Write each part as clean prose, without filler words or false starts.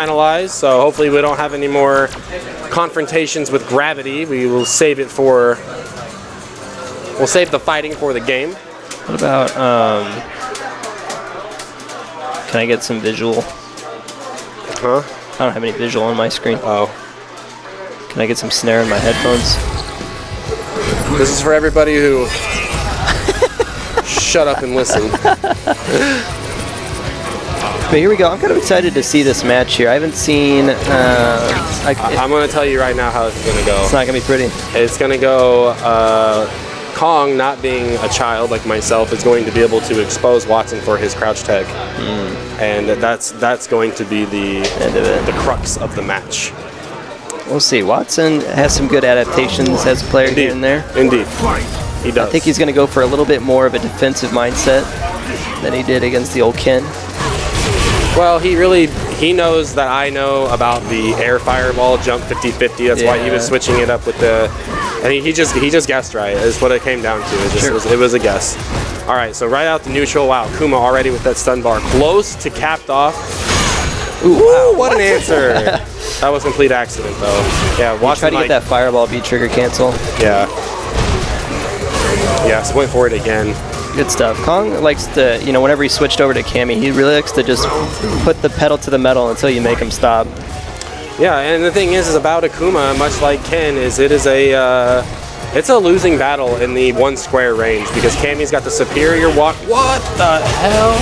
finalized, so hopefully we don't have any more confrontations with gravity. We will save it for, we'll save the fighting for the game. What about, can I get some visual? Huh? I don't have any visual on my screen. Oh. Can I get some snare in my headphones? This is for everybody who shut up and listen. But here we go. I'm kind of excited to see this match here. I haven't seen... I'm going to tell you right now how it's going to go. It's not going to be pretty. It's going to go... Kong, not being a child like myself, is going to be able to expose Watson for his crouch tech. And that's going to be the end of it. The crux of the match. We'll see. Watson has some good adaptations as a player. Indeed. Here and there. Indeed. He does. I think he's going to go for a little bit more of a defensive mindset than he did against the old Ken. Well, he knows that I know about the air fireball jump 50-50. That's why he was switching it up with the, and he just guessed right. Is what it came down to. It was a guess. All right, so right out the neutral. Wow, Kuma already with that stun bar, close to capped off. Ooh, wow, what an answer! That was complete accident though. Yeah, Watson tried to get that fireball B trigger cancel. Yeah. Yeah, so went for it again. Good stuff. Kong likes to, you know, whenever he switched over to Cammy, he really likes to just put the pedal to the metal until you make him stop. Yeah, and the thing is about Akuma, much like Ken, is it's a losing battle in the one square range because Cammy's got the superior walk. What the hell?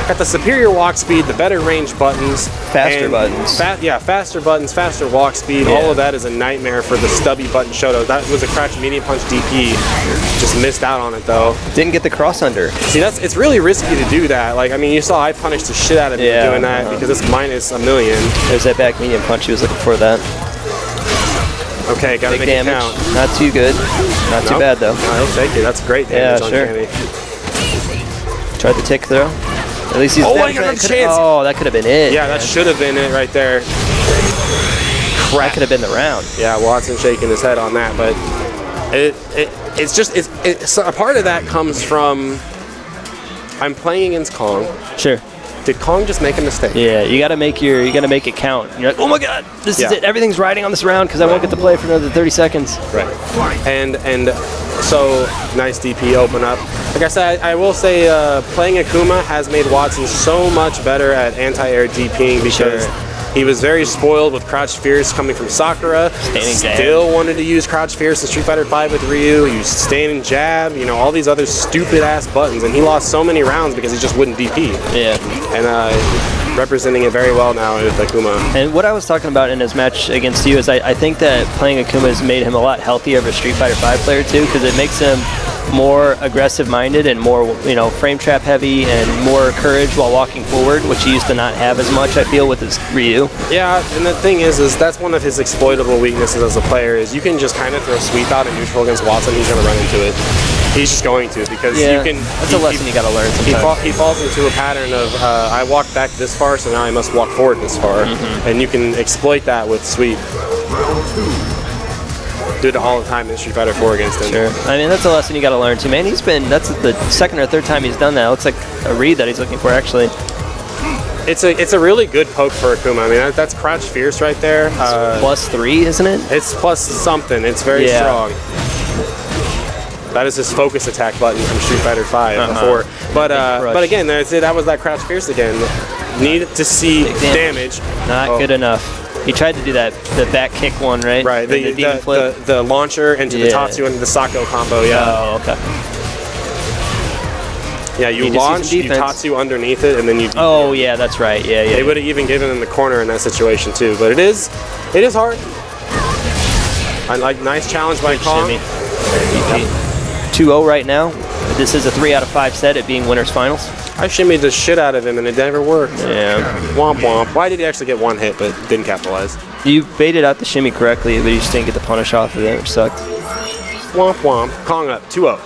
Got the superior walk speed, the better range buttons, faster buttons. Faster buttons, faster walk speed. All of that is a nightmare for the stubby button Shoto. That was a crouch medium punch DP. Just missed out on it though. Didn't get the cross under. See, it's really risky to do that. Like, I mean, you saw I punished the shit out of him doing that because it's minus a million. There's that back medium punch. He was looking for that. Okay, gotta make damage. It count. Not too good. Not too bad though. I'll take it. That's great damage on Cammy. Tried the tick throw. At least he's I got a chance. Oh, that could have been it. Yeah, that should have been it right there. Crap. That could have been the round. Yeah, Watson shaking his head on that, but it's a part of that comes from I'm playing against Kong. Sure. Did Kong just make a mistake? Yeah, you gotta make it count. You're like, oh my god, this is it. Everything's riding on this round because I won't get to play for another 30 seconds. Right. And so nice DP open up. Like I said, I will say playing Akuma has made Watson so much better at anti-air DPing because he was very spoiled with Crouch Fierce coming from Sakura. Still wanted to use Crouch Fierce in Street Fighter V with Ryu. He used standing jab, you know, all these other stupid ass buttons, and he lost so many rounds because he just wouldn't DP. Yeah. And representing it very well now with Akuma. And what I was talking about in his match against you is I think that playing Akuma has made him a lot healthier of a Street Fighter V player too, because it makes him more aggressive-minded and more, you know, frame trap heavy and more courage while walking forward, which he used to not have as much, I feel, with his Ryu. Yeah, and the thing is that's one of his exploitable weaknesses as a player is you can just kind of throw sweep out and neutral against Watson, he's going to run into it. He's just going to because you can. That's a lesson you got to learn sometimes. He falls into a pattern of I walked back this far, so now I must walk forward this far, and you can exploit that with sweep. Do it all the time in Street Fighter 4 against him. Sure. I mean, that's a lesson you got to learn too, man. That's the second or third time he's done that. It looks like a read that he's looking for, actually. It's a really good poke for Akuma. I mean, that's Crouch Fierce right there. It's +3, isn't it? It's plus something. It's very strong. That is his focus attack button from Street Fighter V before. But again, that was that Crouch Fierce again. Needed to see damage. Not good enough. He tried to do the back kick one, right? Right, the launcher into the Tatsu and the Sako combo, Oh, okay. Yeah, you launch, you Tatsu underneath it, and then you... Oh, yeah, that's right. Yeah. They would have even given him the corner in that situation, too. But it is hard. Nice challenge by Kong. 2-0 right now. This is a 3 out of 5 set, it being winners finals. I shimmied the shit out of him and it never worked. Yeah. Womp womp. Why did he actually get one hit but didn't capitalize? You baited out the shimmy correctly, but you just didn't get the punish off of it, which sucked. Womp womp. Kong up, 2-0.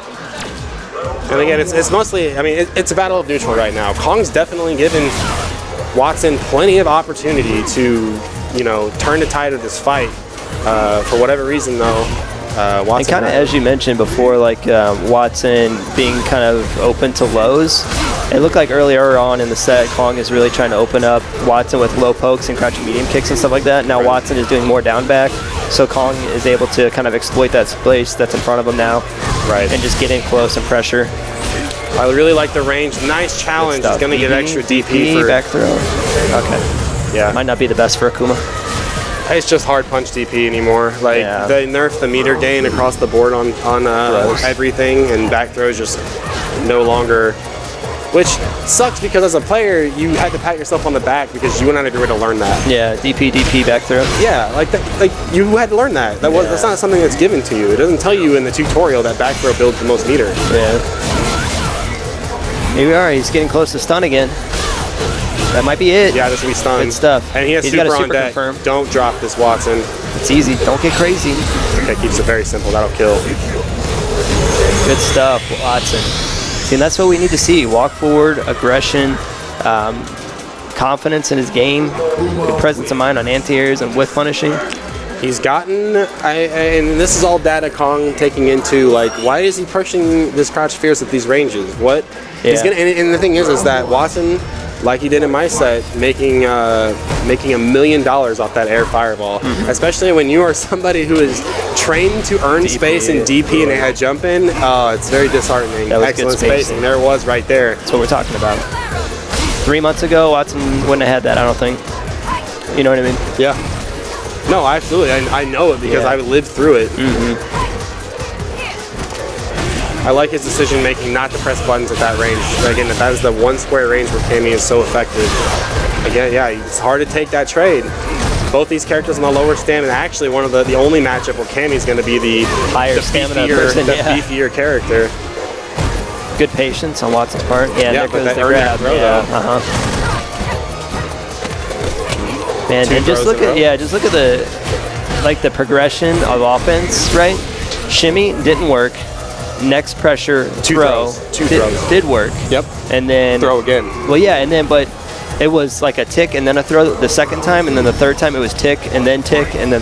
And again, it's mostly, I mean, it's a battle of neutral right now. Kong's definitely given Watson plenty of opportunity to, you know, turn the tide of this fight. For whatever reason, though, Watson. And kind of as you mentioned before, like Watson being kind of open to lows. It looked like earlier on in the set, Kong is really trying to open up Watson with low pokes and crouching medium kicks and stuff like that. Now Watson is doing more down back, so Kong is able to kind of exploit that space that's in front of him now, and just get in close and pressure. I really like the range. Nice challenge. He's going to get extra DP for back throw. Okay. Yeah. Might not be the best for Akuma. It's just hard punch DP anymore. Like they nerfed the meter gain across the board on everything, and back throws just no longer. Which sucks because as a player, you had to pat yourself on the back because you went out of your way to learn that. Yeah, DP back throw. Yeah, like you had to learn that. That's not something that's given to you. It doesn't tell you in the tutorial that back throw builds the most meter. Yeah. Here we are. He's getting close to stun again. That might be it. Yeah, this will be stun. Good stuff. And he has super on deck. Confirm. Don't drop this, Watson. It's easy. Don't get crazy. Okay, keeps it very simple. That'll kill. Good stuff, Watson. See, and that's what we need to see. Walk forward, aggression, confidence in his game, good presence of mind on anti-airs and with punishing. He's gotten, and this is all data Kong taking into, like, why is he pushing this crouch fierce at these ranges? What? Yeah. He's gonna, and the thing is that Watson, like he did in my set, making $1 million off that air fireball, especially when you are somebody who is trained to earn space in DP and a jump in. It's very disheartening. Excellent spacing. There it was right there. That's what we're talking about. 3 months ago, Watson wouldn't have had that, I don't think. You know what I mean? Yeah. No, absolutely. I know it because I lived through it. I like his decision making not to press buttons at that range. Again, that is the one square range where Cammy is so effective. Again, yeah, it's hard to take that trade. Both these characters on the lower stamina. Actually, one of the only matchup where Cammy's going to be the higher stamina person, beefier character. Good patience on Watson's part. Yeah, there goes the grab. Throw, Man, and just look at the progression of offense, right? Shimmy didn't work. Next pressure throw did work. Yep. And then throw again. Well, yeah, and then but it was like a tick and then a throw the second time, and then the third time it was tick and then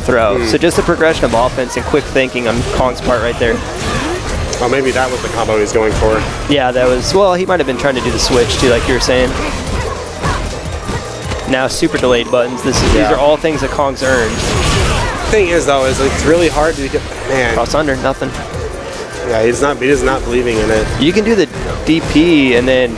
throw. So just a progression of offense and quick thinking on Kong's part right there. Oh, maybe that was the combo he was going for. Yeah, that was. Well, he might have been trying to do the switch too, like you were saying. Now super delayed buttons. These are all things that Kong's earned. Thing is though, is it's really hard to get cross under nothing. Yeah, he's not believing in it. You can do the DP and then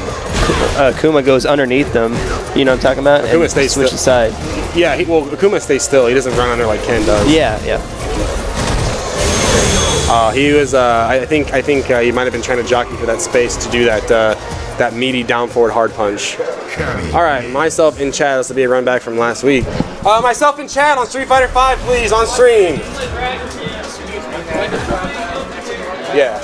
Akuma goes underneath them. You know what I'm talking about? Akuma stays switch aside. Yeah, Akuma stays still. He doesn't run under like Ken does. Yeah. He was. I think he might have been trying to jockey for that space to do that meaty down forward hard punch. All right, myself in chat. This will be a run back from last week. Myself in chat on Street Fighter V, please, on stream. Yeah.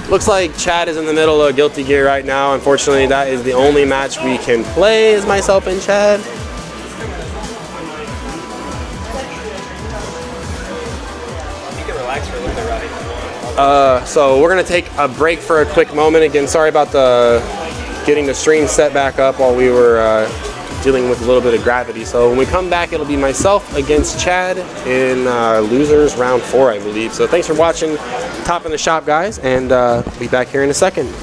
Looks like Chad is in the middle of Guilty Gear right now. Unfortunately, that is the only match we can play is myself and Chad. You can relax for a little bit, Robbie. So we're gonna take a break for a quick moment. Again, sorry about getting the stream set back up while we were dealing with a little bit of gravity. So when we come back, it'll be myself against Chad in losers round 4, I believe. So thanks for watching Top in the Shop, guys, and be back here in a second.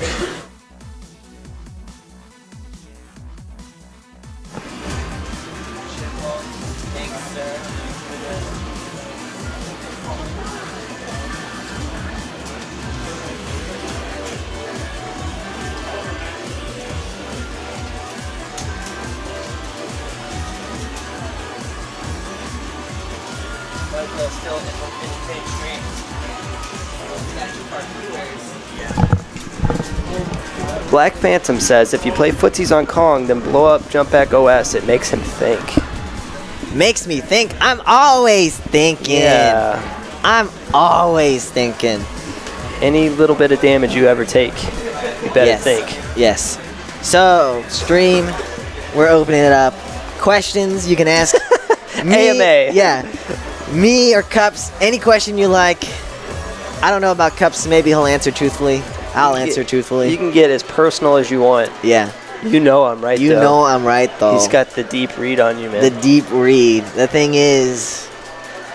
Black Phantom says, if you play footsies on Kong, then blow up jump back OS, it makes him think. Makes me think. I'm always thinking. Yeah. I'm always thinking. Any little bit of damage you ever take, you better think. Yes. So, stream, we're opening it up. Questions you can ask me. AMA. Yeah. Me or Cups, any question you like. I don't know about Cups, maybe he'll answer truthfully. I'll answer truthfully. You can get as personal as you want. Yeah. You know I'm right, You know I'm right, though. He's got the deep read on you, man. The deep read. The thing is,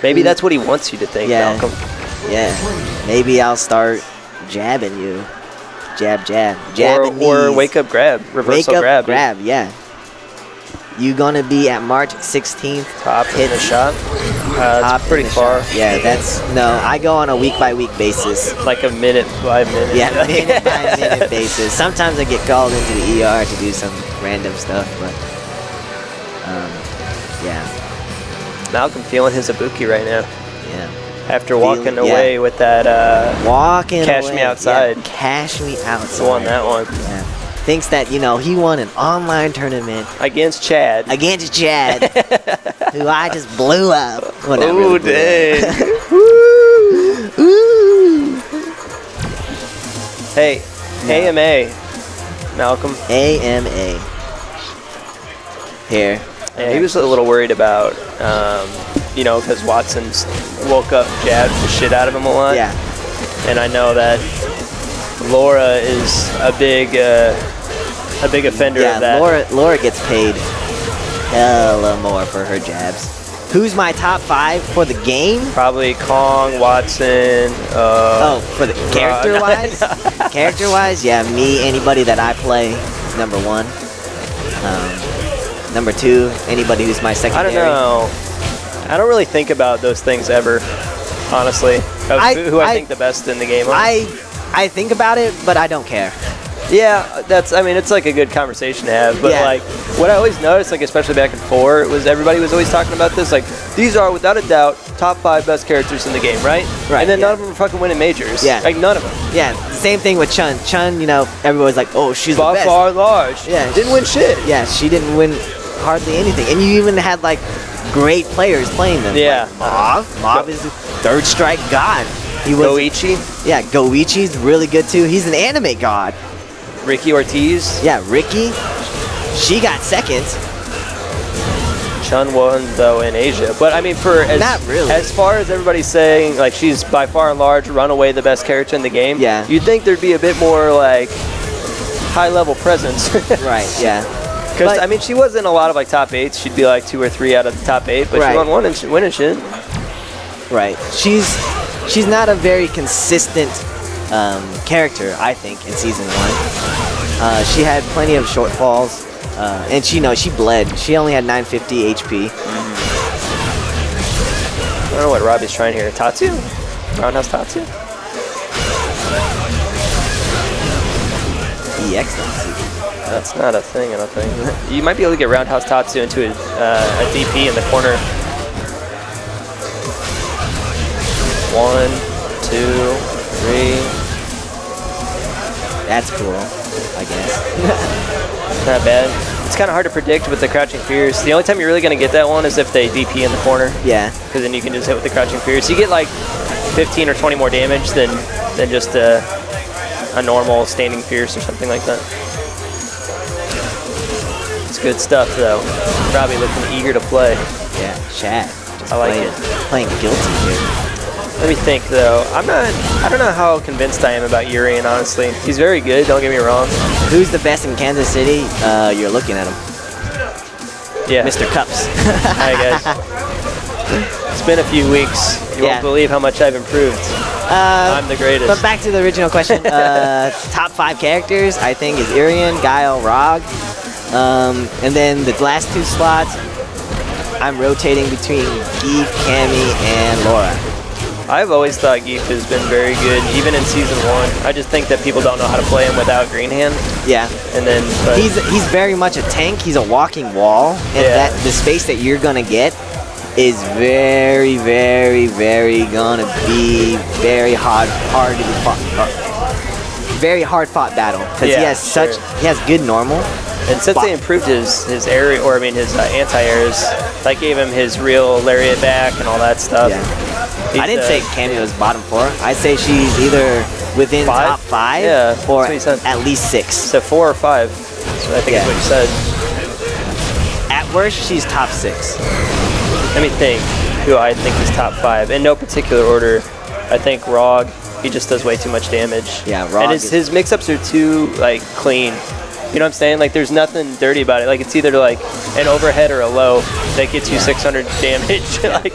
Maybe that's what he wants you to think, Malcolm. Yeah. Maybe I'll start jabbing you. Jab, jab. Jabbing or wake up grab. Reversal wake up grab. Yeah. You gonna be at March 16th. Top in the shop. That's pretty far. Shop. Yeah, I go on a week-by-week basis. Like a minute by minute. Yeah, minute-by-minute basis. Sometimes I get called into the ER to do some random stuff, but yeah. Malcolm feeling his Ibuki right now. Yeah. After walking away with that Cash Me Outside. Yeah, Cash Me Outside. Won that one. Yeah. Thinks that, he won an online tournament. Against Chad. Who I just blew up. Oh, dang. Ooh. Hey, AMA, Malcolm. AMA. Here. Yeah, he was a little worried about, because Watson's woke up, jabbed the shit out of him a lot. Yeah. And I know that Laura is a big offender of that. Laura gets paid hella more for her jabs. Who's my top 5 for the game? Probably Kong, Watson. For the character-wise? Character-wise, yeah, me, anybody that I play is number 1. Number 2, anybody who's my secondary. I don't know. I don't really think about those things ever, honestly. Who I think the best in the game are. I think about it, but I don't care. Yeah, it's like a good conversation to have. But yeah. What I always noticed, especially back in 4, was everybody was always talking about this. These are without a doubt top 5 best characters in the game, right? Right. And then none of them are fucking winning majors. Yeah. None of them. Yeah. Same thing with Chun. Chun, everybody's like, oh, she's the best. By far large. Yeah. Didn't win shit. Yeah, she didn't win hardly anything. And you even had great players playing them. Yeah. Mob is the third strike god. Goichi. Yeah, Goichi's really good too. He's an anime god. Ricky Ortiz. Yeah, Ricky. She got second. Chun won though in Asia, but not really. As far as everybody's saying, she's by far and large runaway the best character in the game. Yeah. You'd think there'd be a bit more high level presence. Right. Yeah. Because she was in a lot of top 8s. She'd be 2 or 3 out of the top 8, but right. she won one and winning shit. Right. She's not a very consistent character, I think, in season 1. She had plenty of shortfalls, and she bled. She only had 950 HP. I don't know what Robbie's trying here. Tatsu? Roundhouse Tatsu? EX Tatsu. That's not a thing, I don't think. You might be able to get Roundhouse Tatsu into a DP in the corner. 1, 2, 3. That's cool, I guess. Not bad. It's kind of hard to predict with the Crouching Fierce. The only time you're really going to get that one is if they DP in the corner. Yeah. Because then you can just hit with the Crouching Fierce. You get 15 or 20 more damage than just a normal standing Fierce or something like that. It's good stuff though. Probably looking eager to play. Yeah, Chad. I like it. Playing guilty here. Let me think though. I don't know how convinced I am about Urian, honestly. He's very good, don't get me wrong. Who's the best in Kansas City? You're looking at him. Yeah. Mr. Cups. Hi guys. It's been a few weeks. You won't believe how much I've improved. I'm the greatest. But back to the original question. Top 5 characters, I think, is Urian, Guile, Rog. And then the last 2 slots, I'm rotating between Geef, Cammy, and Laura. I've always thought Geef has been very good, even in season 1. I just think that people don't know how to play him without Green Hand. Yeah. And then he's very much a tank. He's a walking wall, and the space that you're gonna get is very, very, very gonna be very hard to be fought. Very hard fought battle because he has good normal. And since they improved his air, his anti-airs, that gave him his real lariat back and all that stuff. Yeah. I didn't say Cammy was bottom 4. I'd say she's either within top 5 or at least 6. So 4 or 5. So I think is what you said. At worst, she's top 6. Let me think who I think is top 5. In no particular order. I think Rog. He just does way too much damage. Yeah, Rog. And his mix-ups are too clean. You know what I'm saying? Like, there's nothing dirty about it. Like, it's either like an overhead or a low that gets you 600 damage. Like,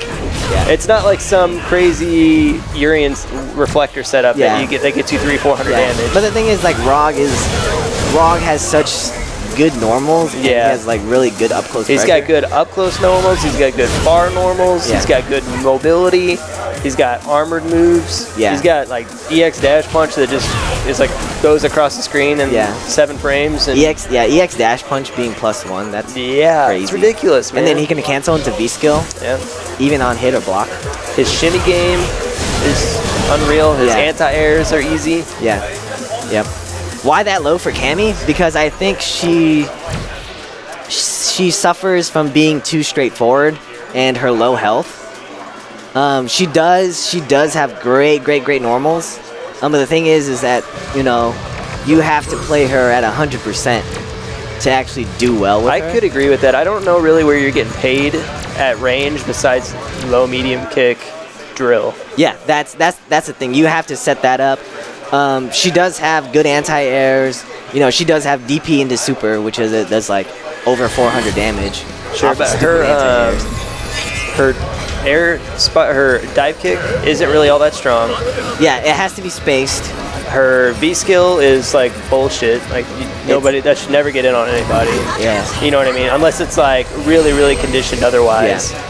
it's not like some crazy Urian reflector setup that gets you 300-400 damage. But the thing is, like, Rog has such good normals. And he has like really good up close. He's got good up close normals. He's got good far normals. He's got good mobility. He's got armored moves. He's got like EX dash punch that just is like goes across the screen in 7 frames. And EX dash punch being +1. That's crazy. It's ridiculous, man. And then he can cancel into V skill. Even on hit or block. His shimmy game is unreal. His anti-airs are easy. Yep. Why that low for Cammy? Because I think she suffers from being too straightforward and her low health. She does have great normals. But the thing is that, you know, you have to play her at 100% to actually do well with her. I could agree with that. I don't know really where you're getting paid at range besides low, medium kick, drill. Yeah, that's the thing. You have to set that up. She does have good anti-airs. You know, she does have DP into super, which is does like over 400 damage. Sure, but her air spot, her dive kick isn't really all that strong. Yeah, it has to be spaced. Her V skill is like bullshit. Like nobody that should never get in on anybody. Yeah. You know what I mean? Unless it's like really conditioned otherwise. Yeah.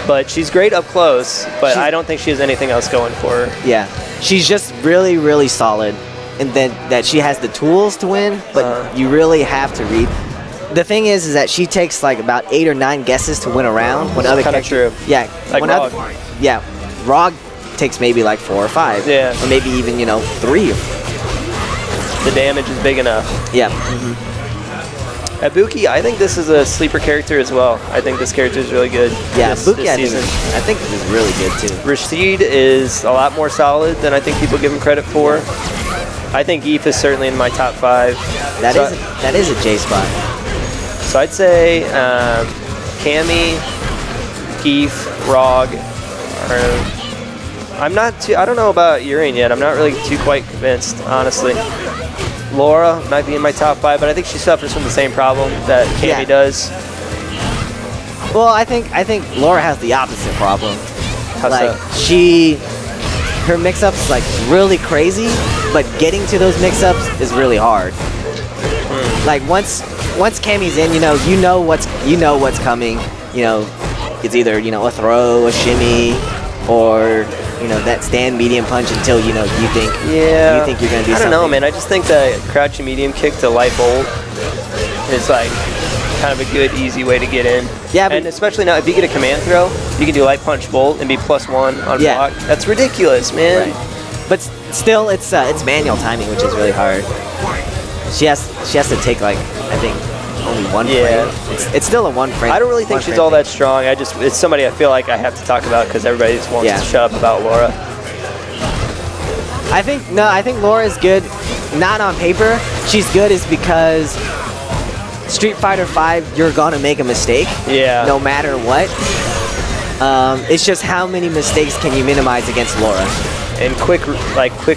But she's great up close, but I don't think she has anything else going for her. Yeah. She's just really solid, and then that she has the tools to win, but you really have to read. The thing is that she takes like about 8 or 9 guesses to win a round. When other true. Yeah. Like Rog. Rog takes maybe like 4 or 5. Yeah. Or maybe even 3. The damage is big enough. Yeah. Ibuki, I think this is a sleeper character as well. I think this character is really good. Yeah, this Ibuki season. I think is really good too. Rashid is a lot more solid than I think people give him credit for. I think Eve is certainly in my top 5. That is a J spot. So I'd say Cammy, Keith, Rog. I don't know about Urian yet. I'm not really too quite convinced, honestly. Laura might be in my top 5, but I think she suffers from the same problem that Cammy does. Well, I think Laura has the opposite problem. How like so? Her mix-ups like really crazy, but getting to those mix-ups is really hard. Like once Cammy's in, you know what's coming. You know, it's either a throw, a shimmy, or that stand medium punch until you think you're gonna do something. I don't know, man. I just think that crouching medium kick to light bolt is like kind of a good, easy way to get in. Yeah, and especially now if you get a command throw, you can do light punch bolt and be +1 on block. That's ridiculous, man. Right. But still, it's manual timing, which is really hard. She has to take like I think only 1 frame. It's still a 1 frame. I don't really think she's all that strong. It's somebody I feel like I have to talk about because everybody just wants to shut up about Laura. I think Laura is good. Not on paper. She's good is because Street Fighter V, you're gonna make a mistake. Yeah. No matter what. It's just how many mistakes can you minimize against Laura? And quick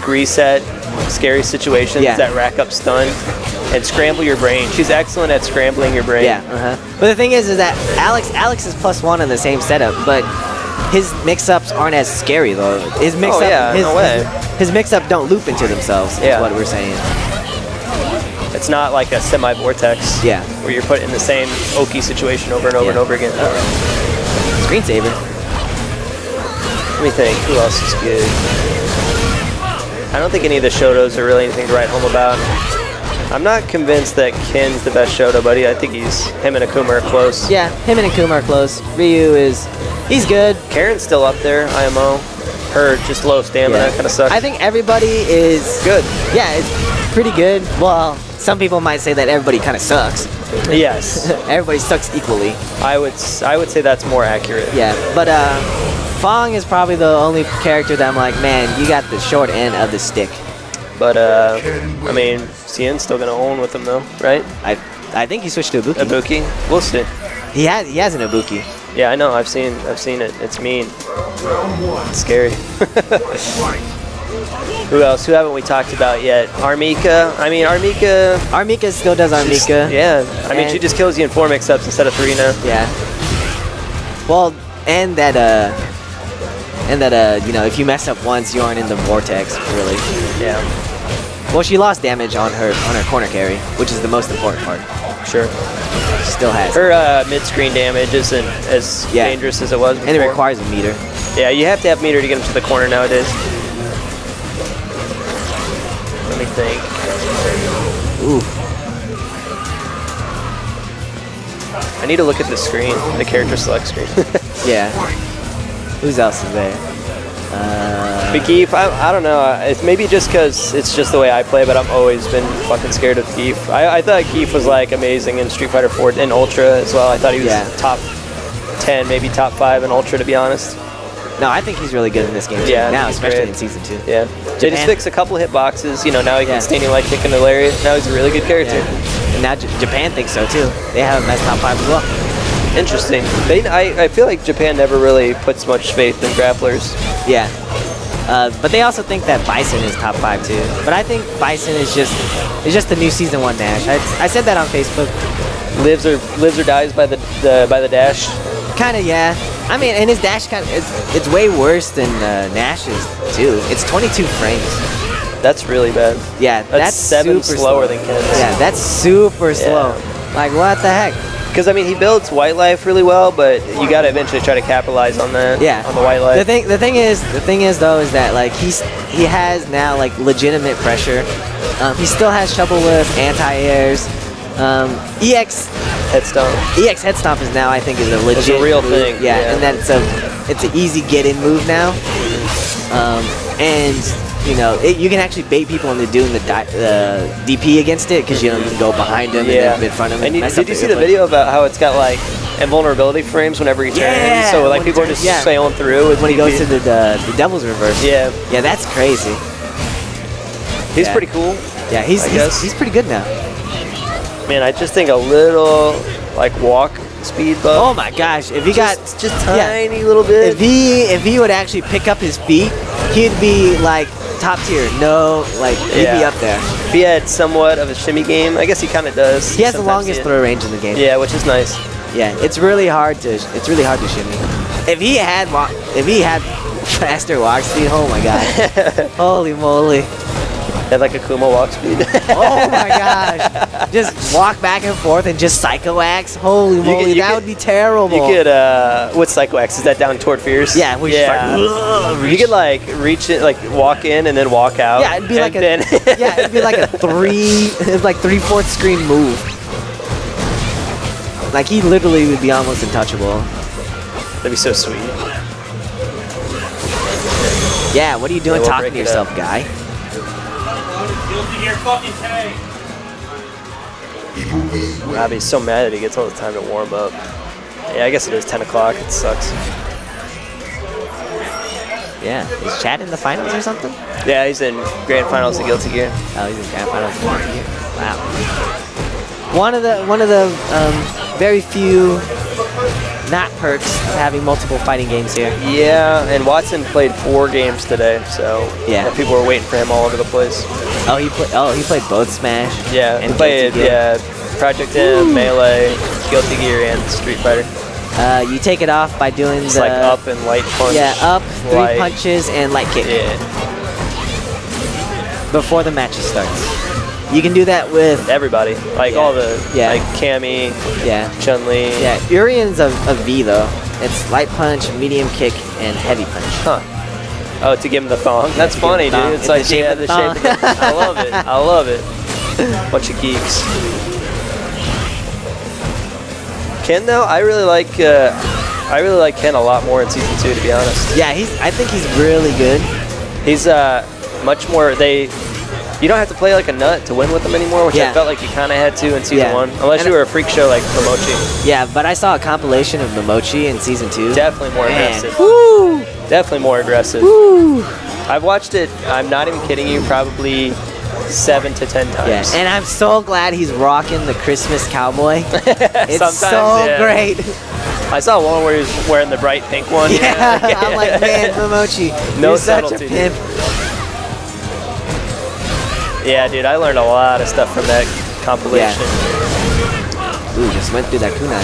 reset, scary situations that rack up stun. And scramble your brain. She's excellent at scrambling your brain. Yeah. But the thing is that Alex is +1 in the same setup, but his mix-ups aren't as scary though. His mix-up, no way. His mix-up don't loop into themselves. Is what we're saying. It's not like a semi-vortex. Yeah. Where you're put in the same Oki situation over and over and over again. Screensaver. Let me think. Who else is good? I don't think any of the Shotos are really anything to write home about. I'm not convinced that Ken's the best Shoto, buddy. I think him and Akuma are close. Yeah, him and Akuma are close. Ryu he's good. Karen's still up there, IMO. Her just low stamina kind of sucks. I think everybody is good. Yeah, it's pretty good. Well, some people might say that everybody kind of sucks. Yes. Everybody sucks equally. I would say that's more accurate. Yeah, but Fong is probably the only character that I'm like, man, you got the short end of the stick. But I mean, Cien's still gonna own with him though, right? I think he switched to Ibuki. Ibuki? We'll see. He has an Ibuki. Yeah, I know. I've seen it. It's mean. It's scary. Who else? Who haven't we talked about yet? Armika. I mean, Armika. Armika still does Armika. Yeah. I mean, she just kills you in 4 mix-ups instead of 3 now. Yeah. Well, and that you know, if you mess up once, you aren't in the vortex, really. Yeah. Well, she lost damage on her corner carry, which is the most important part. Sure. She still has. Her mid-screen damage isn't as dangerous as it was before. And it requires a meter. Yeah, you have to have meter to get him to the corner nowadays. Let me think. Ooh. I need to look at the screen, the character select screen. Yeah. Who's else is there? Geef, I don't know. It's maybe just because it's just the way I play, but I've always been fucking scared of Geef. I thought Geef was like amazing in Street Fighter 4 and Ultra as well. I thought he was top 10, maybe top 5 in Ultra, to be honest. No, I think he's really good in this game too. Yeah, now, especially great. in Season 2. Yeah. They just fixed a couple hitboxes. You know, now he can standing light kick into Larry. Now he's a really good character. Yeah. And now Japan thinks so too. They have him as top 5 as well. Interesting. I feel like Japan never really puts much faith in grapplers. Yeah. But they also think that Bison is top 5 too. But I think Bison is just the new Season 1 Nash. I said that on Facebook. Lives or dies by the dash. Kind of, yeah. I mean, and his dash it's way worse than Nash's too. It's 22 frames. That's really bad. Yeah, that's 7 super slower than Ken's. Yeah, that's super slow. Like, what the heck? Because I mean, he builds White Life really well, but you got to eventually try to capitalize on that. Yeah, on the White Life. The thing is though, is that like he has now like legitimate pressure. He still has shovel lift, anti-airs. EX head stomp. EX head stomp is now, I think, is a legit it's a real move. thing. Yeah, and that's it's an easy get-in move now. And you know, you can actually bait people into doing the DP against it because you know you can go behind him and then in front of him. And did you see the video about how it's got like invulnerability frames whenever he turns? Yeah, so like people are just sailing through with when he goes to the Devil's Reverse. Yeah. Yeah, that's crazy. He's pretty cool. Yeah, he's pretty good now. Man, I just think a little like walk speed buff. Oh my gosh, if he got just tiny little bit. If he would actually pick up his feet, he'd be like top tier. No, like he'd be up there. If he had somewhat of a shimmy game, I guess he kind of does. He has the longest throw range in the game. Yeah, which is nice. Yeah, it's really hard to shimmy. If he had faster walk speed, oh my god, holy moly. Had like a Kuma walk speed. Oh my gosh. Just walk back and forth and just Psycho Axe. Holy moly, that would be terrible. You could, what's Psycho Axe? Is that down toward Fierce? Yeah, you could like reach it, like walk in and then walk out. Yeah, it'd be like it'd be like a 3/4 screen move. Like he literally would be almost untouchable. That'd be so sweet. Yeah, what are you doing talking to yourself, guy? Robbie's so mad that he gets all the time to warm up. Yeah, I guess it is 10 o'clock. It sucks. Yeah, is Chad in the finals or something? Yeah, he's in grand finals of Guilty Gear. Oh, he's in grand finals of Guilty Gear. Wow. One of the very few not perks of having multiple fighting games here. Yeah, and Watson played 4 games today, so people were waiting for him all over the place. Oh, he played both Smash. Yeah, and he played Project M, Melee, Guilty Gear, and Street Fighter. You take it off by doing it's like up and light punch. Yeah, up, 3 punches, and light kick. Yeah. Before the matches starts. You can do that with everybody, like all the like Cammy, Chun-Li. Yeah, Urian's a V though. It's light punch, medium kick, and heavy punch. Huh. Oh, to give him the thong. That's funny, dude. It's like the shape of the I love it. I love it. Bunch of geeks. Ken though, I really like Ken a lot more in Season 2, to be honest. Yeah, I think he's really good. He's much more. You don't have to play like a nut to win with them anymore, which I felt like you kind of had to in Season 1. Unless you were a freak show like Momochi. Yeah, but I saw a compilation of Momochi in Season 2. Definitely more aggressive. Woo! Definitely more aggressive. Woo! I've watched it, I'm not even kidding you, probably 7 to 10 times. Yeah, and I'm so glad he's rocking the Christmas cowboy. It's so great. I saw one where he was wearing the bright pink one. Yeah, I'm like, man, Momochi, no you're such subtlety, a pimp. Yeah, dude, I learned a lot of stuff from that compilation. Yeah. Ooh, just went through that kunai.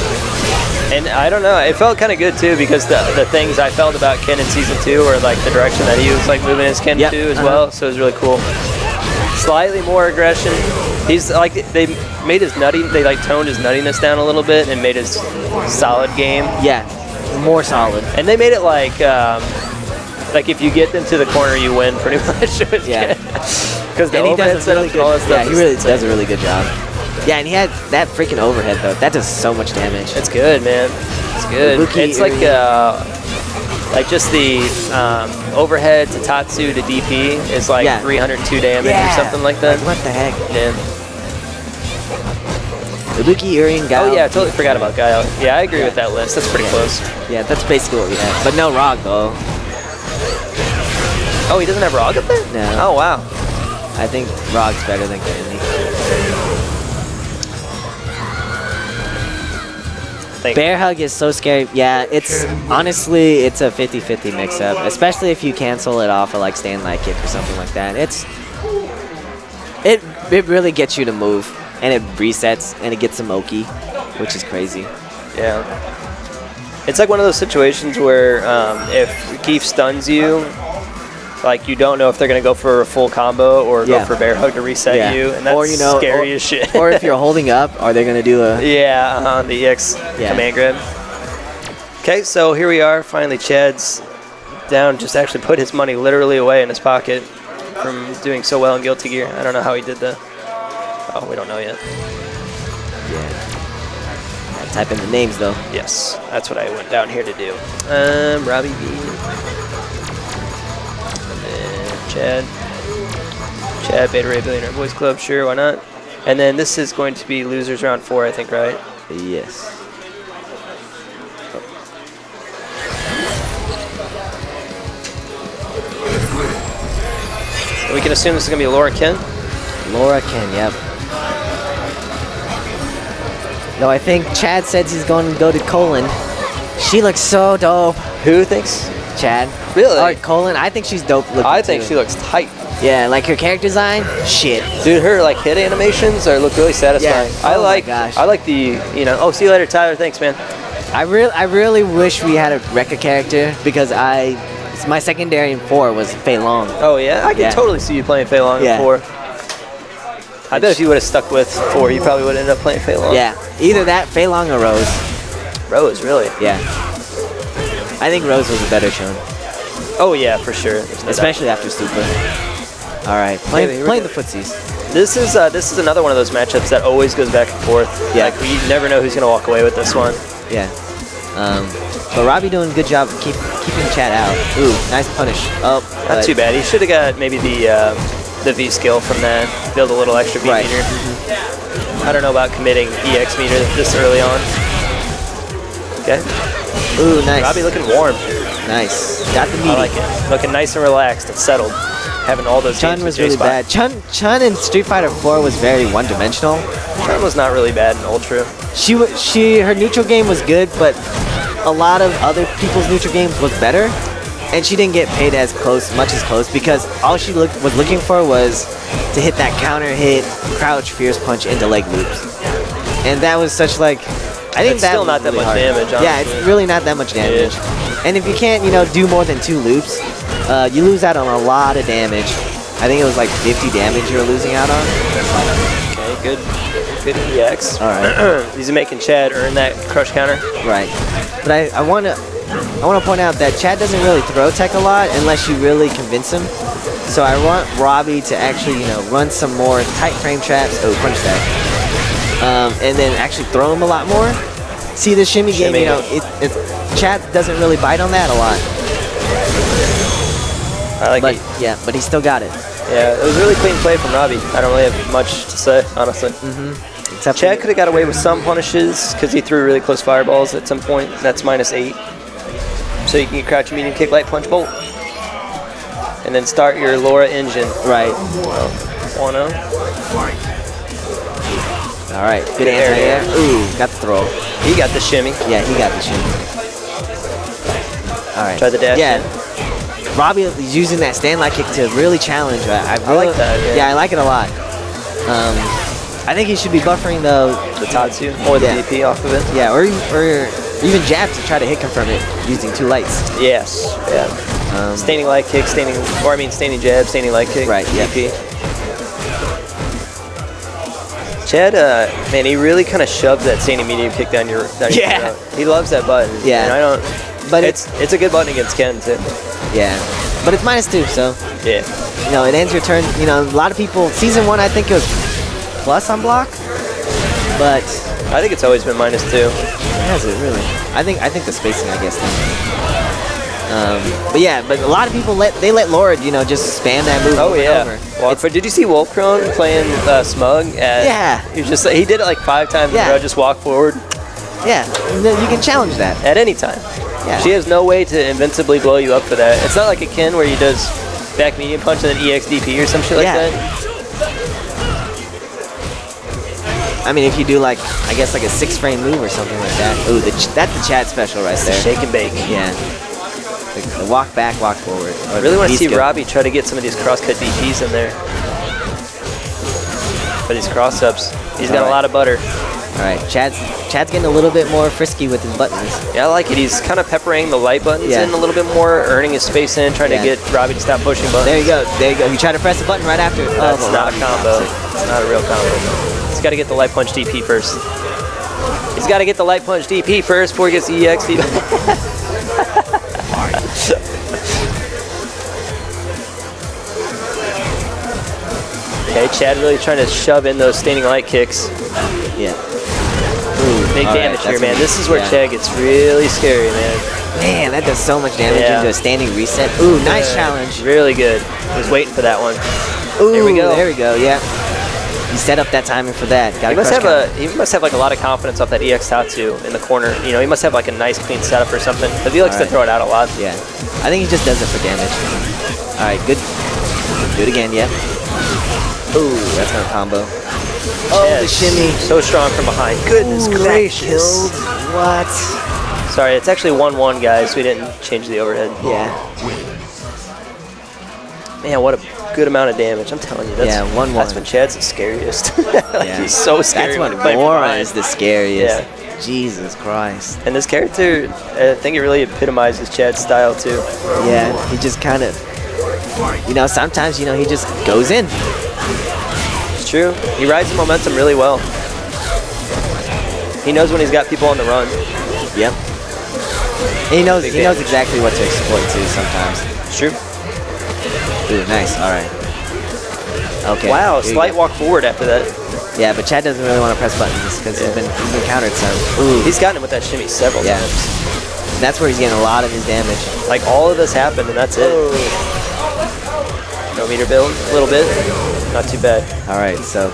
And I don't know, it felt kind of good too because the things I felt about Ken in Season 2 were like the direction that he was like moving his Ken to as well, so it was really cool. Slightly more aggression. He's like, they made his they like toned his nuttiness down a little bit and made his solid game. Yeah, more solid. And they made it like if you get them to the corner, you win pretty much. Yeah. Because the overhead setup and all that stuff. Yeah, he really does a really good job. Yeah, and he had that freaking overhead though. That does so much damage. It's good, man. It's good. It's like just the overhead to Tatsu to DP is like 302 damage or something like that. What the heck? Yeah. Ibuki, Uri, and Gao. Oh yeah, I totally forgot about Gao. Yeah, I agree with that list. That's pretty close. Yeah, that's basically what we have. But no Rog though. Oh, he doesn't have Rog up there? No. Oh wow. I think Rog's better than Candy. Bear Hug is so scary. Yeah, it's honestly, it's a 50-50 mix-up, especially if you cancel it off of like stand light kick or something like that. It really gets you to move, and it resets, and it gets some Oki, which is crazy. Yeah. It's like one of those situations where if Keith stuns you, like you don't know if they're gonna go for a full combo or go for Bear Hug to reset you, and that's scary as shit. Or if you're holding up, are they gonna do a the EX command grab? Okay, so here we are. Finally, Chad's down. Just actually put his money literally away in his pocket from doing so well in Guilty Gear. I don't know how he did that. Oh, we don't know yet. Yeah. Type in the names though. Yes, that's what I went down here to do. Robbie V. Chad, Beta Ray Billionaire Boys Club, sure, why not? And then this is going to be losers round 4, I think, right? Yes. So we can assume this is going to be Laura Ken? Laura Ken, yep. No, I think Chad says he's going to go to Colin. She looks so dope. Who thinks? Chad. Really? Or Colin. I think she's dope looking I think too. she looks tight. Yeah, like her character design, shit. Dude, her like hit animations look really satisfying. Yeah. Oh my gosh. I like the, oh, see you later, Tyler. Thanks, man. I really wish we had a Rekka character because my secondary in 4 was Fei Long. Oh yeah, I can totally see you playing Fei Long in 4. I bet if you would have stuck with 4, you probably would have ended up playing Fei Long. Yeah, either that, Fei Long or Rose. Rose, really? Yeah. I think Rose was a better Shun. Oh yeah, for sure. Especially after Super. All right, playing the footsies. This is another one of those matchups that always goes back and forth. Yeah. Like you never know who's gonna walk away with this one. Yeah. But Robbie doing a good job of keeping Chad out. Ooh, nice punish. Oh, not too bad. He should have got maybe the V skill from that. Build a little extra V meter. I don't know about committing EX meter this early on. Okay. Ooh, nice. Robbie looking warm. Nice. Got the meaty. I like it. Looking nice and relaxed and settled. Having all those Chun games was with really bad. Chun in Street Fighter 4 was very one-dimensional. Chun was not really bad in Ultra. Her neutral game was good, but a lot of other people's neutral games was better, and she didn't get paid much as close because all she was looking for was to hit that counter hit, crouch, fierce punch into leg loops, and that was such like. I think it's that still not really that much hard. damage. Honestly. Yeah, it's really not that much damage. And if you can't, do more than 2 loops, you lose out on a lot of damage. I think it was like 50 damage you were losing out on. Okay, good EX. All right. He's making Chad earn that crush counter. Right. But I want to point out that Chad doesn't really throw tech a lot unless you really convince him. So I want Robbie to actually, run some more tight frame traps. Oh, punch that. And then actually throw him a lot more. See the shimmy game, Chad doesn't really bite on that a lot. I like it. Yeah, but he still got it. Yeah, it was really clean play from Robbie. I don't really have much to say, honestly. Except Chad could have got away with some punishes because he threw really close fireballs at some point. That's -8. So you can get crouch, medium kick, light punch, bolt. And then start your Laura engine. Right. 1-0. All right, good anti-air. Ooh, got the throw. He got the shimmy. Yeah, he got the shimmy. All right. Try the dash. Yeah. Robbie is using that stand leg kick to really challenge. I like that, yeah. I like it a lot. I think he should be buffering the Tatsu or the DP off of it. Yeah, or even jab to try to hit confirm it using 2 lights. Yes. Yeah. Standing light kick, standing jab, standing light kick. Right. Yeah. DP. Chad, man, he really kind of shoves that standing medium kick down your throat. He loves that button. Yeah. And I don't. But it's a good button against Ken too. Yeah. But it's -2, so. Yeah. You know, it ends your turn. You know, a lot of people. Season 1, I think it was plus on block, but I think it's always been -2. Has it really? I think the spacing, I guess. But yeah, but a lot of people let Lord, you know, just spam that move over and over. Well, did you see Wolfcrone playing Smug? He did it like 5 times in a row. Just walk forward. Yeah, you can challenge that at any time. Yeah. She has no way to invincibly blow you up for that. It's not like a Ken where he does back medium punch and then EXDP or some shit like that. I mean, if you do like, I guess like a 6-frame move or something like that. Ooh, that's the Chad special right there. Shake and bake. Yeah. The walk back, walk forward. I really want to see Robbie try to get some of these cross-cut DPs in there. For these cross-ups. He's got a lot of butter. All right, Chad's getting a little bit more frisky with his buttons. Yeah, I like it. He's kind of peppering the light buttons in a little bit more, earning his space in, trying to get Robbie to stop pushing buttons. There you go. There you go. He tried to press the button right after. That's not a combo. It's not a real combo. He's got to get the light punch DP first. He's got to get the light punch DP first before he gets the EX DP. Okay, Chad really trying to shove in those standing light kicks. Yeah. Ooh, big damage here, man. This is where Chad gets really scary, man. Man, that does so much damage into a standing reset. Ooh, nice challenge. Really good. I was waiting for that one. Ooh, there we go. There we go, yeah. He set up that timing for that. He must have like a lot of confidence off that EX Tatsu in the corner. You know, he must have like a nice clean setup or something. Because he likes to throw it out a lot. Yeah. I think he just does it for damage. All right, good. Do it again, yeah. Ooh, that's not a combo. Oh, the shimmy. So strong from behind. Goodness gracious. What? Sorry, it's actually 1-1, guys. We didn't change the overhead. Yeah. Man, what a good amount of damage. I'm telling you. That's, 1-1. That's when Chad's the scariest. He's so scary. That's when Mora is the scariest. Yeah. Jesus Christ. And this character, I think it really epitomizes Chad's style, too. Yeah, he just kind of, you know, sometimes, you know, he just goes in. It's true. He rides the momentum really well. He knows when he's got people on the run. Yep. And he knows exactly what to exploit too sometimes. It's true. Ooh, nice. All right. Okay. Wow, slight walk forward after that. Yeah, but Chad doesn't really want to press buttons because he's been countered some. Ooh. He's gotten him with that shimmy several times. And that's where he's getting a lot of his damage. Like all of this happened and that's it. No meter build, a little bit. Not too bad. All right, so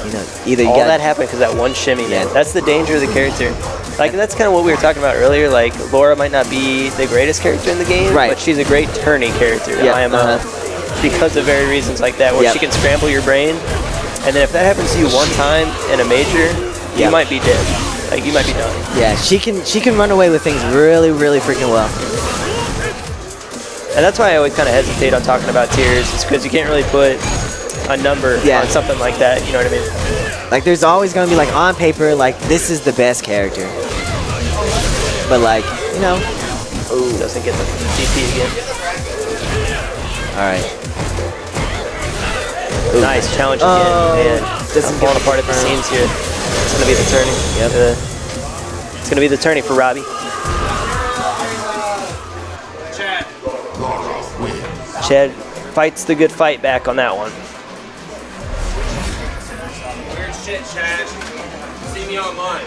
you know, either you all that happened because that one shimmy, man. That's the danger of the character. Like that's kind of what we were talking about earlier. Like Laura might not be the greatest character in the game, but she's a great turning character in IMO because of very reasons like that, where she can scramble your brain, and then if that happens to you one time in a major, you might be dead. Like you might be done. Yeah, she can run away with things really, really freaking well. And that's why I always kind of hesitate on talking about tiers, is because you can't really put a number on something like that, you know what I mean? Like there's always going to be like on paper, like this is the best character. But like, you know. Ooh, doesn't get the DP again. Alright. Nice challenge again, man. Doesn't falling apart at the seams here. It's going to be the turning. Yep. It's going to be the turning for Robbie. Chad fights the good fight back on that one. Weird shit, Chad. See me online.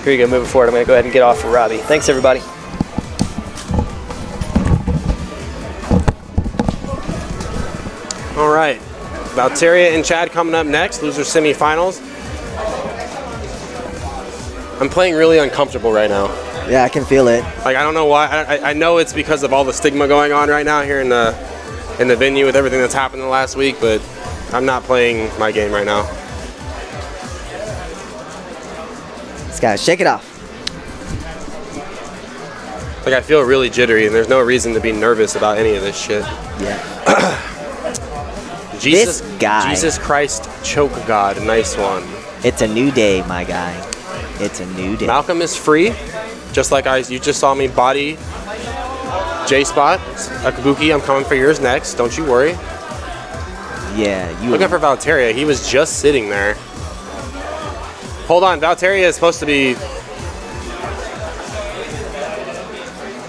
Here you go, moving forward. I'm going to go ahead and get off for Robbie. Thanks, everybody. All right. Valteria and Chad coming up next. Loser semifinals. I'm playing really uncomfortable right now. Yeah, I can feel it. Like I don't know why. I know it's because of all the stigma going on right now here in the venue with everything that's happened in the last week, but I'm not playing my game right now. Gotta shake it off. Like I feel really jittery, and there's no reason to be nervous about any of this shit. Yeah. Jesus, This guy. Jesus Christ, choke God, nice one. It's a new day, my guy. It's a new day. Malcolm is free, just like you just saw me body J-Spot, Akabuki. I'm coming for yours next. Don't you worry. Yeah, you. Looking for Valteria. He was just sitting there. Hold on, Valteria is supposed to be.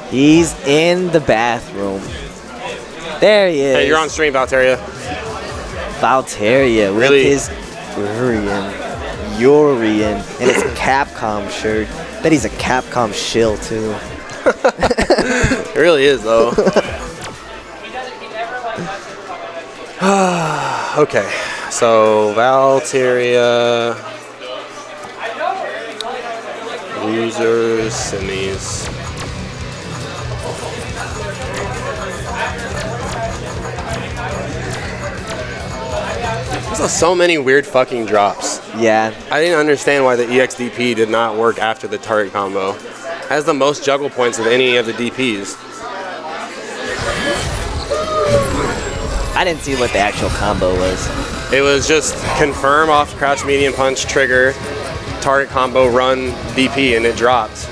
He's in the bathroom. There he is. Hey, you're on stream, Valteria. Valteria with Really? his Urian and his Capcom shirt. Bet he's a Capcom shill too. It really is, though. Okay, so Valteria, losers, semis. There's so many weird fucking drops. Yeah. I didn't understand why the EXDP did not work after the turret combo. Has the most juggle points of any of the DPs. I didn't see what the actual combo was. It was just confirm off crouch medium punch trigger, target combo run DP, and it dropped.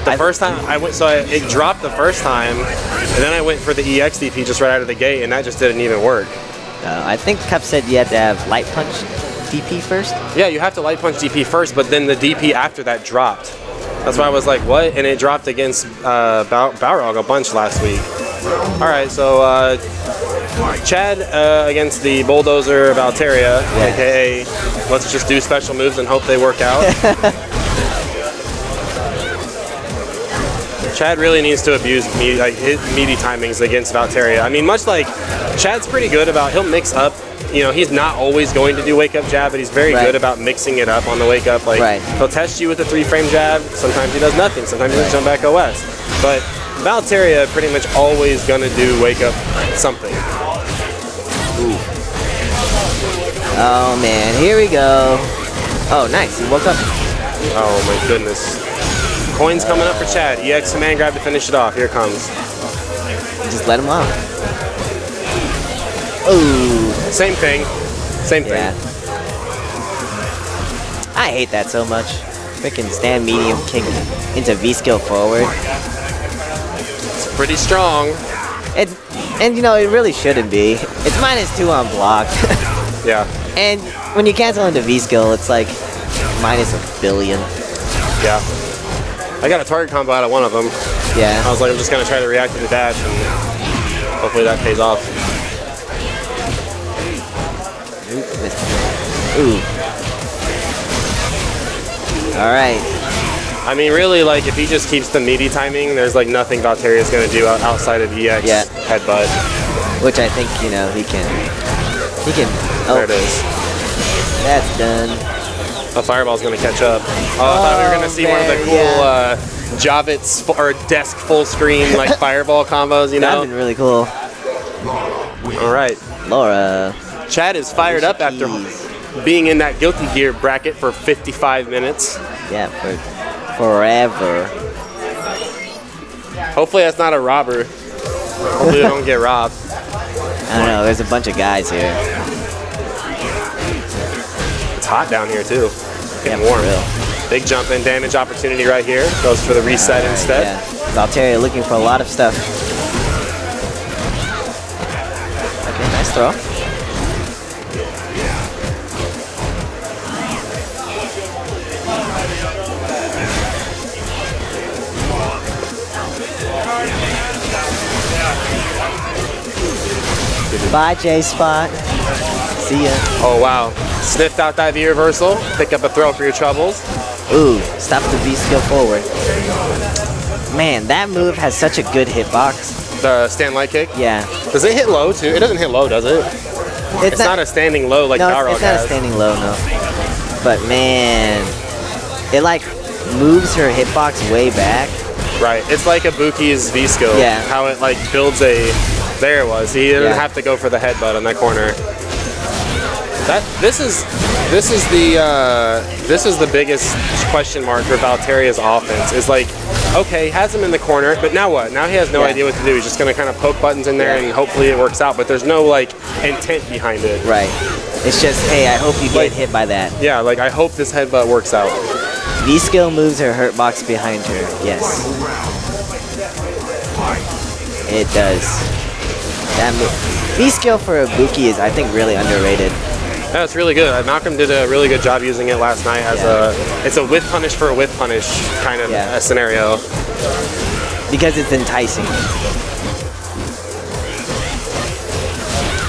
The first time I went, it dropped the first time, and then I went for the EXDP just right out of the gate, and that just didn't even work. I think Cup said you had to have light punch DP first. Yeah, you have to light punch DP first, but then the DP after that dropped. That's why I was like, what? And it dropped against Balrog a bunch last week. All right, so Chad against the Bulldozer Valteria, aka let's just do special moves and hope they work out. Chad really needs to abuse his meaty timings against Valteria. I mean, much like Chad's pretty good about, he'll mix up. You know, he's not always going to do wake up jab, but he's very good about mixing it up on the wake up. Like he'll test you with a 3-frame jab. Sometimes he does nothing. Sometimes he does jump back OS. But Valteria pretty much always gonna do wake up something. Ooh. Oh man, here we go. Oh, nice. He woke up. Oh my goodness. Coins coming up for Chad. EX command grab to finish it off. Here it comes. Just let him off. Ooh. Same thing. Same thing. Yeah. I hate that so much. Freaking stand medium kick into V-skill forward. It's pretty strong. And you know, it really shouldn't be. It's -2 on block. Yeah. And when you cancel into V-skill, it's like -1 billion. Yeah. I got a target combo out of one of them. Yeah. I was like, I'm just gonna try to react to the dash, and hopefully that pays off. Ooh. All right. I mean, really, like, if he just keeps the meaty timing, there's like nothing Valteria's gonna do outside of EX headbutt. Which I think, you know, he can. Oh, there it is. That's done. A fireball's gonna catch up. Oh, I thought we were gonna see one of the cool Javits or desk full screen like fireball combos, you know? That'd been really cool. All right. Laura. Chad is fired up after being in that Guilty Gear bracket for 55 minutes. Yeah, for forever. Hopefully that's not a robber. Hopefully they don't get robbed. I don't know, there's a bunch of guys here. It's hot down here too. Getting warm. Real. Big jump in damage opportunity right here. Goes for the reset instead. Yeah. Valteria looking for a lot of stuff. Okay, nice throw. Bye, J-Spot. See ya. Oh, wow. Sniffed out that V reversal. Pick up a throw for your troubles. Ooh, stop the V skill forward. Man, that move has such a good hitbox. The stand light kick? Yeah. Does it hit low too? It doesn't hit low, does it? It's not a standing low like Balrog has. It's not a standing low, no. But man, it like moves her hitbox way back. Right. It's like Ibuki's V skill. Yeah. How it like builds a. There it was. He didn't have to go for the headbutt on that corner. This is the biggest question mark for Valteria's offense. Is like, okay, he has him in the corner, but now what? Now he has no idea what to do. He's just gonna kind of poke buttons in there and hopefully it works out. But there's no like intent behind it. Right. It's just, hey, I hope you get hit by that. Yeah, like I hope this headbutt works out. V-skill moves her hurt box behind her. Yes. It does. That move. V-skill for Ibuki is, I think, really underrated. Yeah, it's really good. Malcolm did a really good job using it last night as it's a whiff punish for a whiff punish kind of a scenario. Because it's enticing.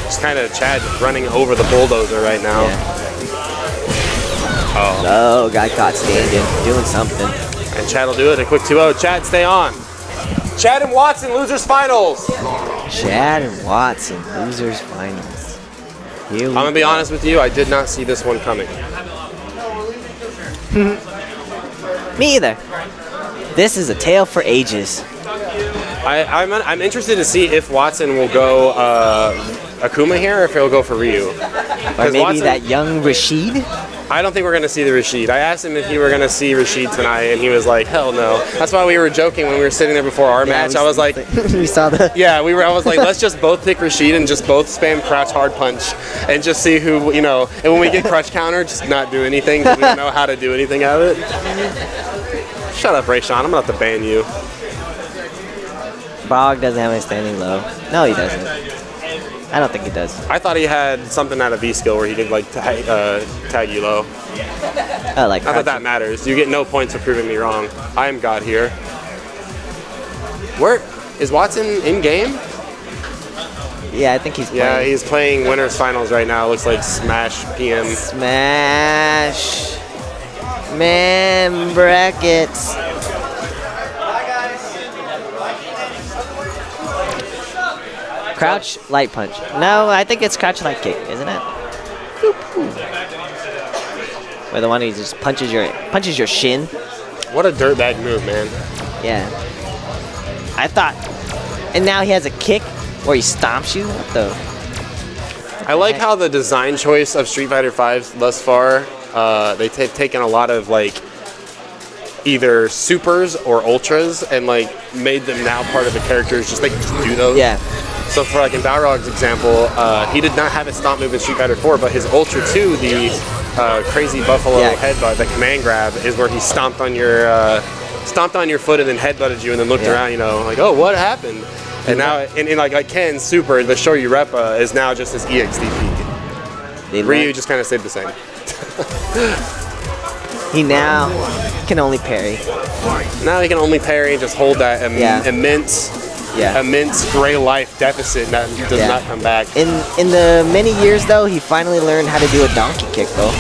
Just kind of Chad just running over the bulldozer right now. Yeah. Oh, got caught standing, doing something. And Chad will do it. A quick 2-0. Chad, stay on. Chad and Watson, losers finals. Chad and Watson, losers finals. Here I'm gonna be honest with you. I did not see this one coming. Me either. This is a tale for ages. I'm interested to see if Watson will go Akuma here or if he'll go for Ryu. Or maybe Watson, that young Rashid? I don't think we're going to see the Rashid. I asked him if he were going to see Rashid tonight, and he was like, hell no. That's why we were joking when we were sitting there before our match. I was like... we saw that. Yeah, I was like, let's just both pick Rashid and just both spam crouch hard punch and just see who, you know... And when we get crush counter, just not do anything because we don't know how to do anything out of it. Shut up, Rayshawn. I'm going to have to ban you. Bog doesn't have any standing low. No, he doesn't. I don't think he does. I thought he had something out of V-skill where he could like tag you low. Not that that matters. You get no points for proving me wrong. I am God here. Where is Watson in game? Yeah, I think he's playing. Yeah, he's playing winners finals right now. Looks like Smash PM. Smash. Man brackets. Crouch, light punch. No, I think it's crouch, light kick, isn't it? Where the one who just punches your shin. What a dirtbag move, man. Yeah. I thought. And now he has a kick where he stomps you. What the? I like how the design choice of Street Fighter V thus far. They've taken a lot of like either supers or ultras and like made them now part of the characters. Just like do those. Yeah. So for like in Balrog's example, he did not have a stomp move in Street Fighter 4, but his Ultra 2, the crazy buffalo headbutt, the command grab, is where he stomped on your foot and then headbutted you and then looked around, you know, like, oh, what happened? And now in like Ken's Super, the Shoyu Reppa is now just his EXDP. Ryu just kind of stayed the same. He now can only parry. Now he can only parry and just hold that immense gray life deficit that does not come back. In the many years though, he finally learned how to do a donkey kick though.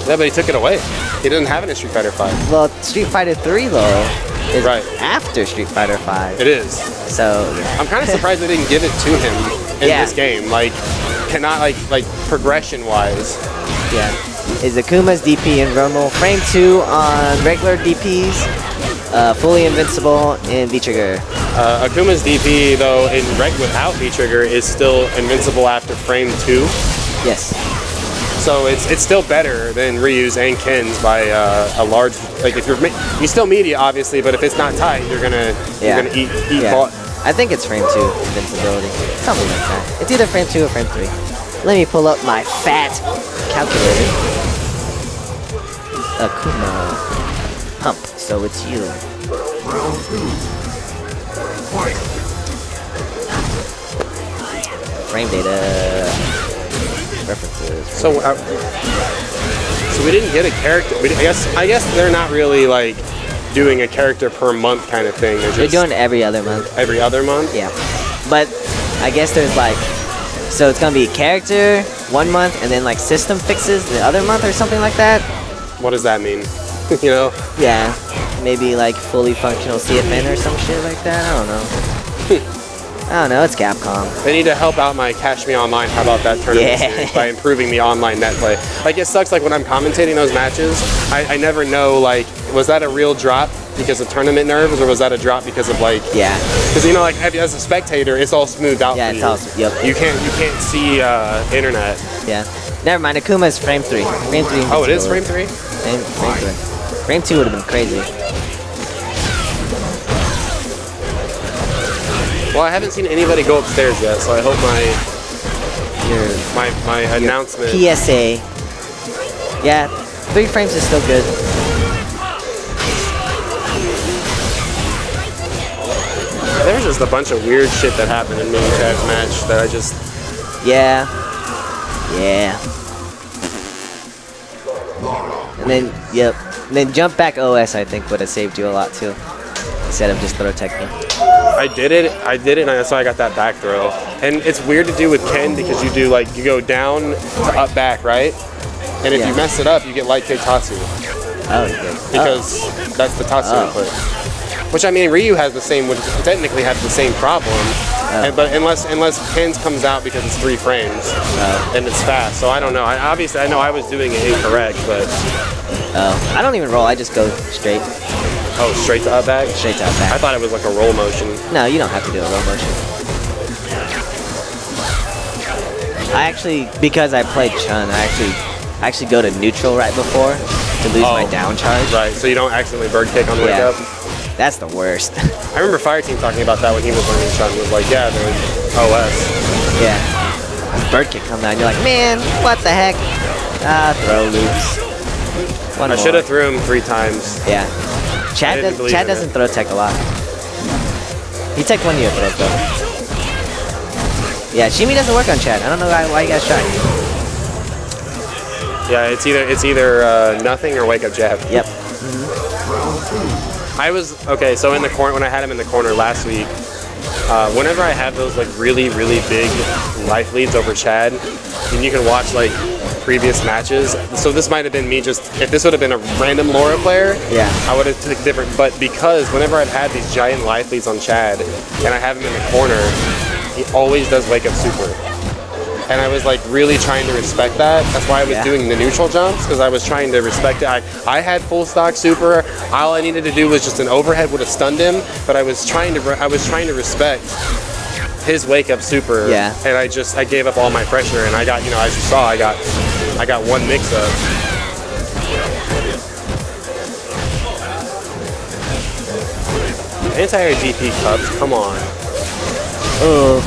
Yeah, but he took it away. He doesn't have it in Street Fighter 5. Well, Street Fighter 3 though is after Street Fighter 5. It is. So I'm kind of surprised they didn't give it to him in this game. Like, cannot like progression wise. Yeah. Is Akuma's DP in normal frame 2 on regular DPs? Fully invincible in V-Trigger. Akuma's DP, though, without V-Trigger, is still invincible after frame 2. Yes. So it's still better than Ryu's and Ken's by a large. Like if you still media obviously, but if it's not tight, you're gonna eat. I think it's frame 2 invincibility, something like that. It's either frame 2 or frame 3. Let me pull up my fat calculator. Akuma. Pump, so it's you. Frame data. References. So we didn't get a character. I guess they're not really like doing a character per month kind of thing. They're doing every other month. Every other month? Yeah. But I guess there's like, so it's gonna be character 1 month and then like system fixes the other month or something like that. What does that mean? You know? Yeah. Maybe like fully functional CFN or some shit like that. I don't know. I don't know. It's Capcom. They need to help out my Cash Me Online. How about that tournament series by improving the online net play? Like it sucks. Like when I'm commentating those matches, I never know. Like, was that a real drop because of tournament nerves, or was that a drop because of like? Yeah. Because you know, like as a spectator, it's all smoothed out. Yeah, for it's you. all. Yep. You can't see internet. Yeah. Never mind. Akuma is frame 3. Frame 3. Oh, it is frame 3. Frame 3. Frame 2 would have been crazy. Well, I haven't seen anybody go upstairs yet, so I hope my announcement. PSA. Yeah, 3 frames is still good. There's just a bunch of weird shit that happened in Mini Chad's match that I just. Yeah. Yeah. And then, yep. And then jump back OS, I think, would have saved you a lot too. Instead of just throw technique. I did it, and that's why I got that back throw. And it's weird to do with Ken because you do like, you go down to up back, right? And if you mess it up, you get light kick Tatsu. Oh, good. Because that's the Tatsu input. Which, I mean, Ryu has the same, would technically have the same problem. But unless Ken's comes out because it's 3 frames and it's fast. So I don't know. Obviously, I know I was doing it incorrect, but. I don't even roll. I just go straight. Oh, straight to up back? Straight to up back. I thought it was like a roll motion. No, you don't have to do a roll motion. I actually, because I played Chun, I actually go to neutral right before to lose my down charge. Right, so you don't accidentally bird kick on the wake up? That's the worst. I remember Fireteam talking about that when he was learning Chun. Was like, yeah, there's OS. Yeah. Bird kick come down, you're like, man, what the heck? Throw loops. I should have threw him 3 times. Yeah. Chad doesn't throw tech a lot. He tech one of your throws though. Yeah, Shimi doesn't work on Chad. I don't know why you guys try. Yeah, it's either nothing or wake up jab. Yep. I was okay. So in the corner, when I had him in the corner last week, whenever I have those like really big life leads over Chad, and you can watch like previous matches. So this might have been me just, if this would have been a random Laura player, I would have took different. But because whenever I've had these giant life leads on Chad and I have him in the corner, he always does wake up super. And I was like really trying to respect that. That's why I was doing the neutral jumps, because I was trying to respect it. I had full stock super. All I needed to do was just an overhead would have stunned him, but I was trying to respect his wake up super. Yeah. And I gave up all my pressure, and I got, you know, as you saw, I got 1 mix up. Anti-air GP cups, come on. Oh,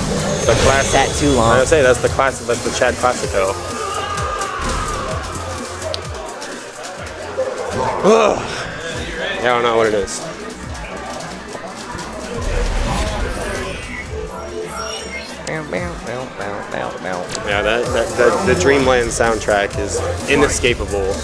the classic. That too long. I would say that's the classic. That's the Chad Classico. Yeah, I don't know what it is. Yeah, the Dreamland soundtrack is inescapable.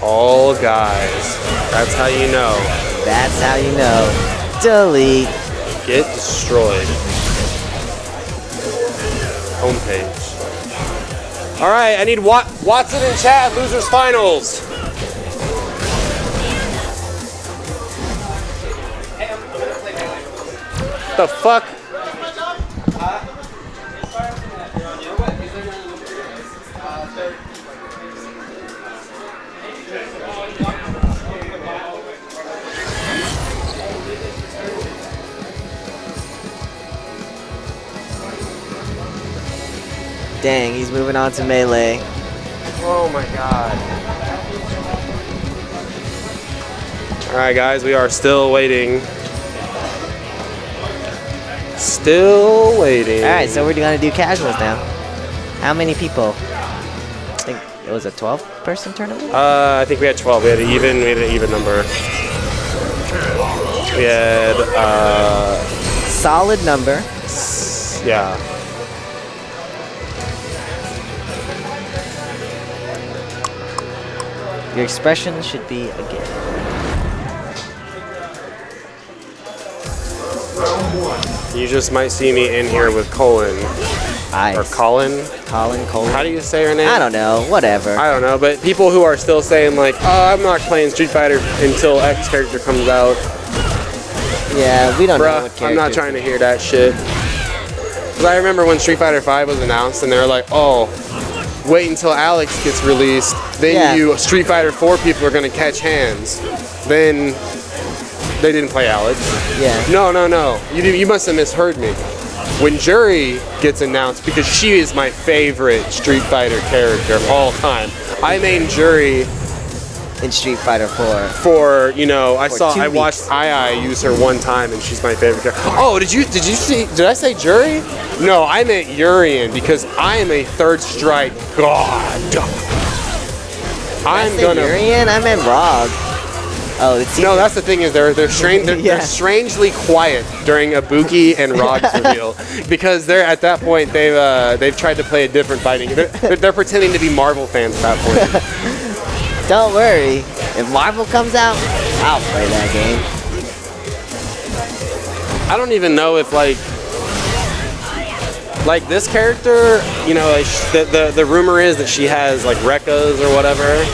All guys. That's how you know. That's how you know. Delete. Get destroyed. Homepage. All right, I need Watson and Chad, losers finals. The fuck? Dang, he's moving on to Melee. Oh my god. Alright guys, we are still waiting. Still waiting. Alright, so we're gonna do casuals now. How many people? I think it was a 12-person tournament? I think we had 12. We had an even number. We had solid number. Yeah. Your expression should be again. You just might see me in here with Colin. Ice. or Colin. Colin. How do you say her name? I don't know. Whatever. I don't know, but people who are still saying like, oh, I'm not playing Street Fighter until X character comes out. Yeah, we don't know what Bruh, I'm not trying to hear that shit. 'Cause I remember when Street Fighter V was announced and they were like, oh, wait until Alex gets released, then you Street Fighter 4 people are gonna catch hands. Then they didn't play Alex. Yeah. No. You must have misheard me. When Jury gets announced, because she is my favorite Street Fighter character of all time, I main Jury in Street Fighter 4. For, you know, I watched weeks. I use her one time and she's my favorite character. Oh, did I say Jury? No, I meant Urian because I am a third strike god. I'm gonna Urian? I meant Rob. Oh, it's no. That's the thing is they're strangely quiet during Ibuki and Rog's reveal because they're at that point they've tried to play a different fighting. They're pretending to be Marvel fans at that point. Don't worry, if Marvel comes out, I'll play that game. I don't even know if like this character, you know, like the rumor is that she has like Rekkas or whatever.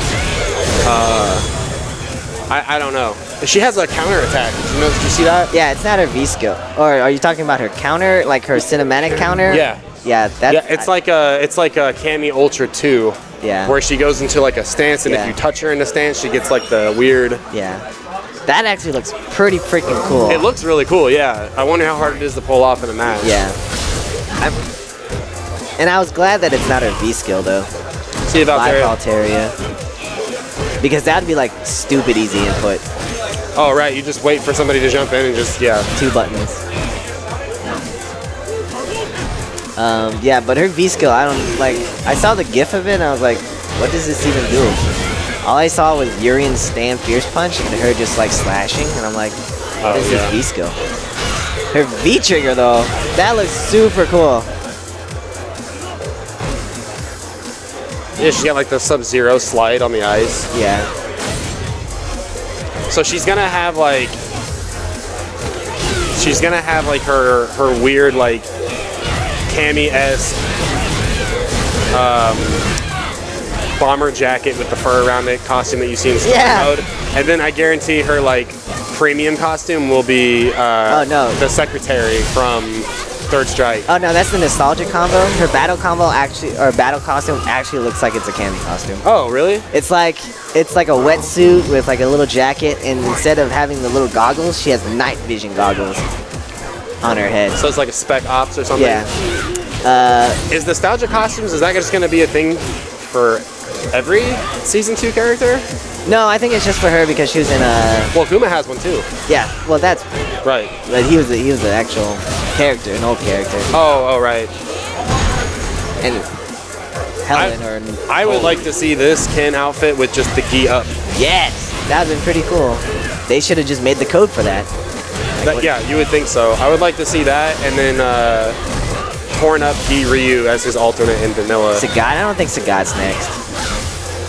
I don't know. She has a counter attack. Did you see that? Yeah, it's not her V skill. Or are you talking about her counter, like her cinematic counter? Yeah. Yeah, that's. Yeah, it's like a Cammy Ultra 2. Yeah. Where she goes into like a stance, and if you touch her in the stance, she gets like the weird. Yeah. That actually looks pretty freaking cool. It looks really cool. Yeah. I wonder how hard it is to pull off in a match. Yeah. And I was glad that it's not her V skill though. See about Valteria. Because that'd be like stupid easy input. Oh right, you just wait for somebody to jump in and just 2 buttons. Yeah, but her V skill, I don't like. I saw the GIF of it and I was like, what does this even do? All I saw was Urian's stand Fierce Punch and her just like slashing, and I'm like, what is this V skill? Her V trigger though, that looks super cool. Yeah, she's got like the Sub-Zero slide on the ice. Yeah. So she's gonna have like her weird like Cammy-esque bomber jacket with the fur around it costume that you see in story mode, and then I guarantee her like premium costume will be the secretary from Third Strike. Oh no, that's the nostalgia combo. Her battle combo battle costume actually looks like it's a Cammy costume. Oh really? It's like a wetsuit with like a little jacket, and instead of having the little goggles, she has night vision goggles on her head. So it's like a Spec Ops or something? Yeah. Is nostalgia costumes, is that just going to be a thing for every Season 2 character? No, I think it's just for her because she was in a... Well, Kuma has one too. Yeah, well that's... Right. But he was the actual character, an old character. Oh, right. And Helen I would like to see this Ken outfit with just the gi up. Yes! That would have been pretty cool. They should have just made the code for that. Yeah, you would think so. I would like to see that, and then torn up Gi Ryu as his alternate in vanilla. Sagat? I don't think Sagat's next.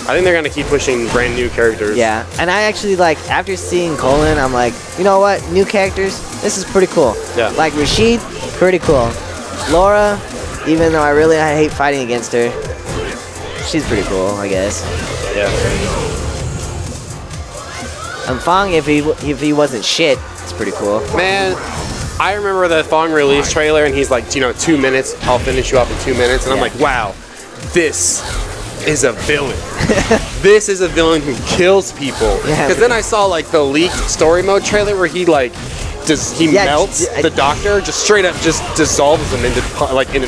I think they're gonna keep pushing brand new characters. Yeah, and I actually like, after seeing Colin, I'm like, you know what? New characters, this is pretty cool. Yeah. Like Rashid, pretty cool. Laura, even though I hate fighting against her, she's pretty cool, I guess. Yeah. And Fong, if he wasn't shit, it's pretty cool. Man, I remember the Fong release trailer, and he's like, 2 minutes, I'll finish you off in 2 minutes, and I'm like, wow, this is a villain. This is a villain who kills people. Because then I saw like the leaked story mode trailer where he like melts the doctor, just straight up just dissolves him into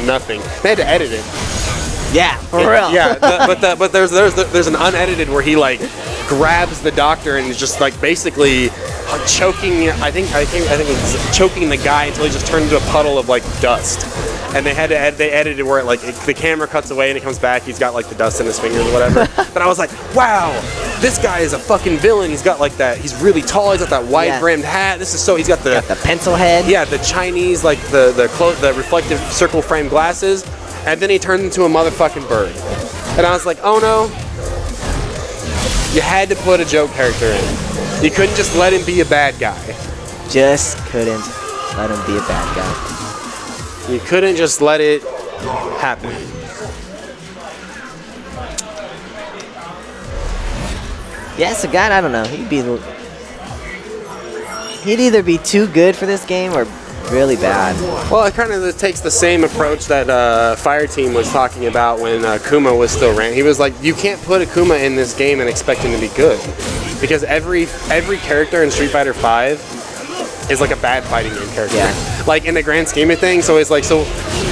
nothing. They had to edit it. Yeah, for real. Yeah, but there's an unedited where he like grabs the doctor and is just like basically choking. I think it's choking the guy until he just turned into a puddle of like dust. And they edited where it, like the camera cuts away and it comes back. He's got like the dust in his fingers or whatever. But I was like, wow, this guy is a fucking villain. He's got like that. He's really tall. He's got that wide brimmed hat. This is so. He's got the pencil head. Yeah, the Chinese like the reflective circle frame glasses. And then he turned into a motherfucking bird. And I was like, oh no. You had to put a joke character in. You couldn't just let him be a bad guy. Just couldn't let him be a bad guy. You couldn't just let it happen. Yeah, Sagat, I don't know. He'd either be too good for this game or really bad. Well, it kind of takes the same approach that Fire Team was talking about when Akuma was still ran. He was like, you can't put Akuma in this game and expect him to be good, because every character in Street Fighter V is like a bad fighting game character. Yeah. Like in the grand scheme of things. So it's like, so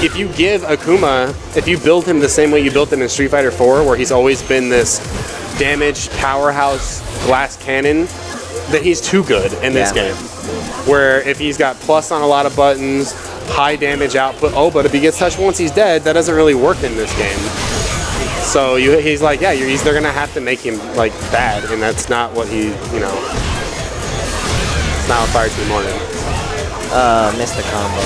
if you give Akuma, if you build him the same way you built him in Street Fighter 4, where he's always been this damaged powerhouse glass cannon, then he's too good in this game. Where if he's got plus on a lot of buttons, high damage output, but if he gets touched once he's dead, that doesn't really work in this game. So he's like, yeah, they're gonna have to make him like bad, and that's not what he, it's not what Fire Team wanted. Missed the combo.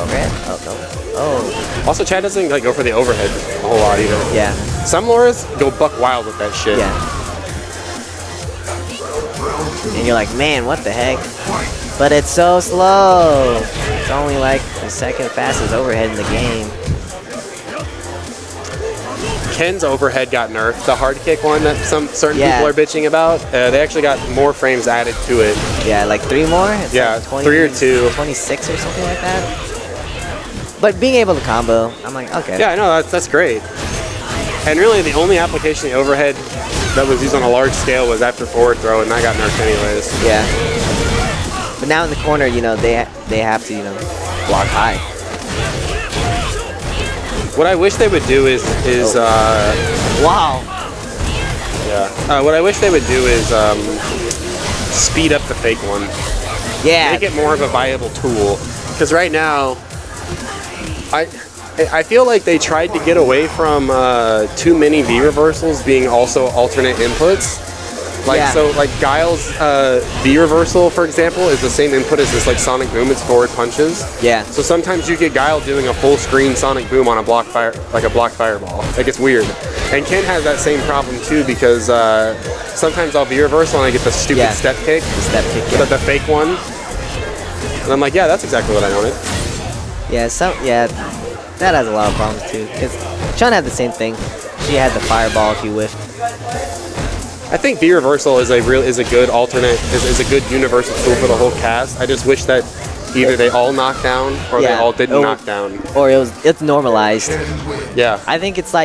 Okay. Oh, no. Oh. Also, Chad doesn't like go for the overhead a whole lot either. Yeah. Some Lauras go buck wild with that shit. Yeah. And you're like, man, what the heck? But it's so slow. It's only like the second fastest overhead in the game. Ken's overhead got nerfed. The hard kick one that certain people are bitching about, they actually got more frames added to it. Yeah, like 3 more? It's like 20, 3 or 2. 26 or something like that. But being able to combo, I'm like, okay. Yeah, I know, that's great. And really, the only application of the overhead that was used on a large scale was after forward throw, and that got nerfed anyways. Yeah. But now in the corner, they have to, block high. What I wish they would do is wow. Yeah. What I wish they would do is speed up the fake one. Yeah. Make it more of a viable tool. Because right now, I feel like they tried to get away from too many V reversals being also alternate inputs. So Guile's V reversal, for example, is the same input as this Sonic Boom. It's forward punches. Yeah. So sometimes you get Guile doing a full screen Sonic Boom on a block fireball. Like, it's weird. And Ken has that same problem too, because sometimes I'll V reversal and I get the stupid step kick. The step kick. Yeah. The fake one. And I'm like, yeah, that's exactly what I wanted. Yeah. That has a lot of problems too. Because Chun had the same thing. She had the fireball if you whiffed. I think V reversal is a good alternate, is a good universal tool for the whole cast. I just wish that either they all knocked down or they all didn't knock down. Or it's normalized. Yeah. I think it's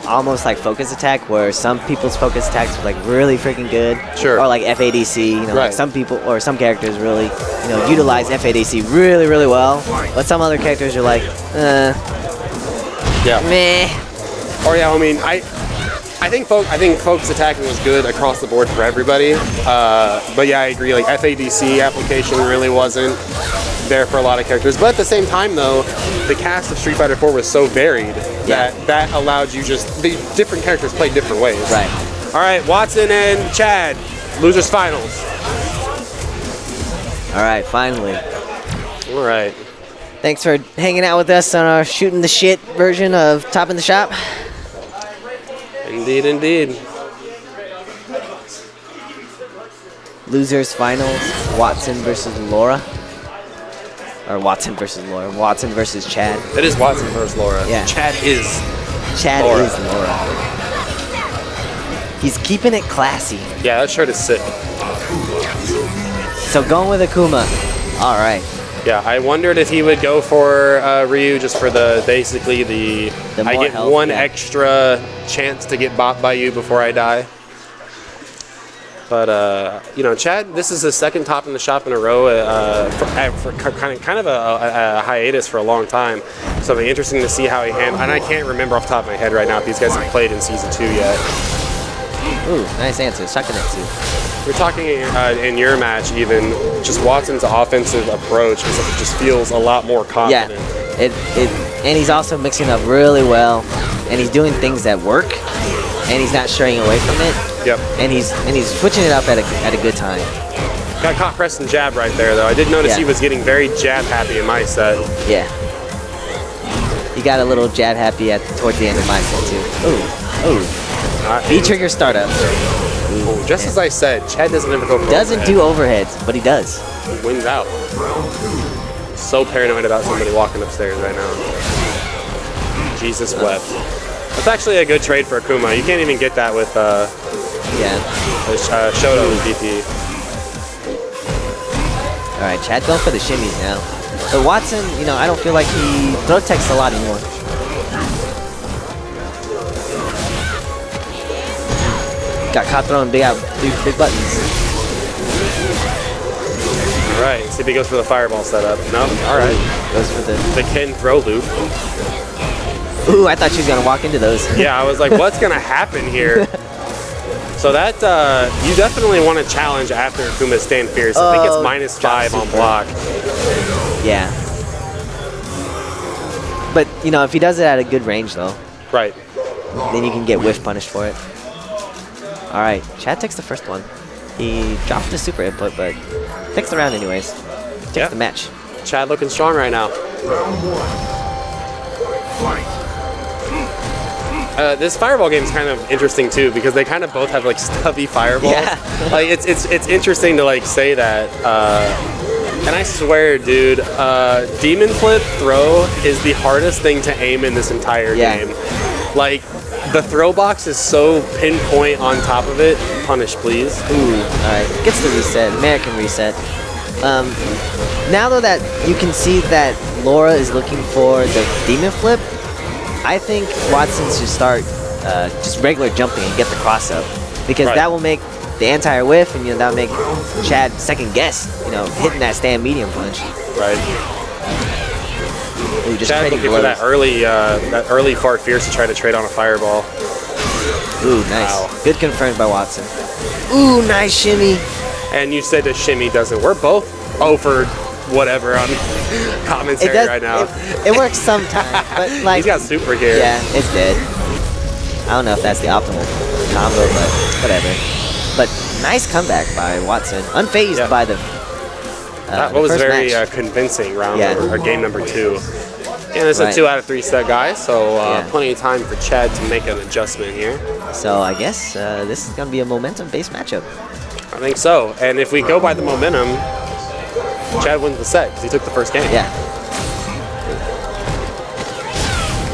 almost like focus attack, where some people's focus attacks are like really freaking good. Sure. Or like FADC, right. Like some people or some characters really, utilize FADC really, really well. But some other characters are like, yeah. meh. Or yeah, I think focus attacking was good across the board for everybody. But yeah, I agree. Like FADC application really wasn't there for a lot of characters. But at the same time, though, the cast of Street Fighter 4 was so varied that allowed you the different characters play different ways. Right. All right, Watson and Chad, losers finals. All right, finally. All right. Thanks for hanging out with us on our shooting the shit version of Top in the Shop. Indeed, indeed. Losers finals, Watson versus Laura. Or Watson versus Laura. Watson versus Chad. It is Watson versus Laura. Yeah. Chad is Laura. He's keeping it classy. Yeah, that shirt is sick. So going with Akuma. All right. Yeah, I wondered if he would go for Ryu just for I get health, one extra chance to get bopped by you before I die. But Chad, this is his second Top in the Shop in a row for kind of a hiatus for a long time. So it'll be interesting to see how he handles. And I can't remember off the top of my head right now if these guys have played in Season 2 yet. Ooh, nice answer. Sakanetsu. We're talking in your match even, just Watson's offensive approach just feels a lot more confident. Yeah, and he's also mixing up really well, and he's doing things that work, and he's not straying away from it. Yep. And he's switching it up at a good time. Got caught pressing jab right there though. I did notice he was getting very jab happy in my set. Yeah. He got a little jab happy towards the end of my set too. Ooh. V-trigger startup. Ooh, just as I said, Chad doesn't ever go for Doesn't do overheads, but he does. He wins out. So paranoid about somebody walking upstairs right now. Jesus wept. That's actually a good trade for Akuma. You can't even get that with Shoto DP. All right, Chad going for the shimmies now. But Watson, you know, I don't feel like he throw techs a lot anymore. Got caught throwing big buttons. All right, see if he goes for the fireball setup. No, all right. Goes for the Ken throw loop. Ooh, I thought she was gonna walk into those. Yeah, I was like, what's gonna happen here? So that, you definitely want to challenge after Akuma's Stand Fierce. I think it's -5 on block. Yeah. But, you know, if he does it at a good range, though. Right. Then you can get whiff punished for it. All right, Chad takes the first one. He dropped the super input, but takes the round anyways. Takes the match. Chad looking strong right now. This fireball game is kind of interesting too because they kind of both have like stubby fireballs. Yeah. Like it's interesting to like say that. And I swear, dude, Demon Flip throw is the hardest thing to aim in this entire game. Like the throw box is so pinpoint on top of it. Punish, please. Ooh, all right. Gets the reset, American reset. Now though that you can see that Laura is looking for the Demon Flip, I think Watson should start just regular jumping and get the cross up because that will make the anti-air whiff and, you know, that'll make Chad second guess, you know, hitting that stand medium punch. Right. Ooh, just Chad looking for that early fart fierce to try to trade on a fireball. Ooh, nice. Wow. Good confirmed by Watson. Ooh, nice shimmy. And you said the shimmy doesn't. We're both over whatever on commentary right now. It works sometimes, but like he's got super here. Yeah, it's dead. I don't know if that's the optimal combo, but whatever. But nice comeback by Watson, unfazed by the. That was first very match. Convincing round or game number 2. And it's a 2 out of 3 set guy, so plenty of time for Chad to make an adjustment here. So I guess this is gonna be a momentum-based matchup. I think so, and if we go by the momentum, Chad wins the set because he took the first game. Yeah.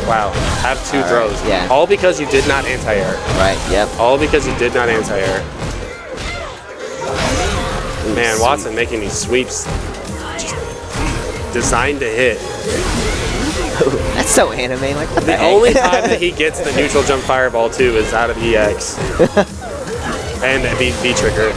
Wow. Have 2 throws. Right. Yeah. All because you did not anti-air. Right. Yep. All because you did not anti-air. Man, Watson making these sweeps just designed to hit. That's so anime. Like what the heck? Only time that he gets the neutral jump fireball too is out of EX and V trigger.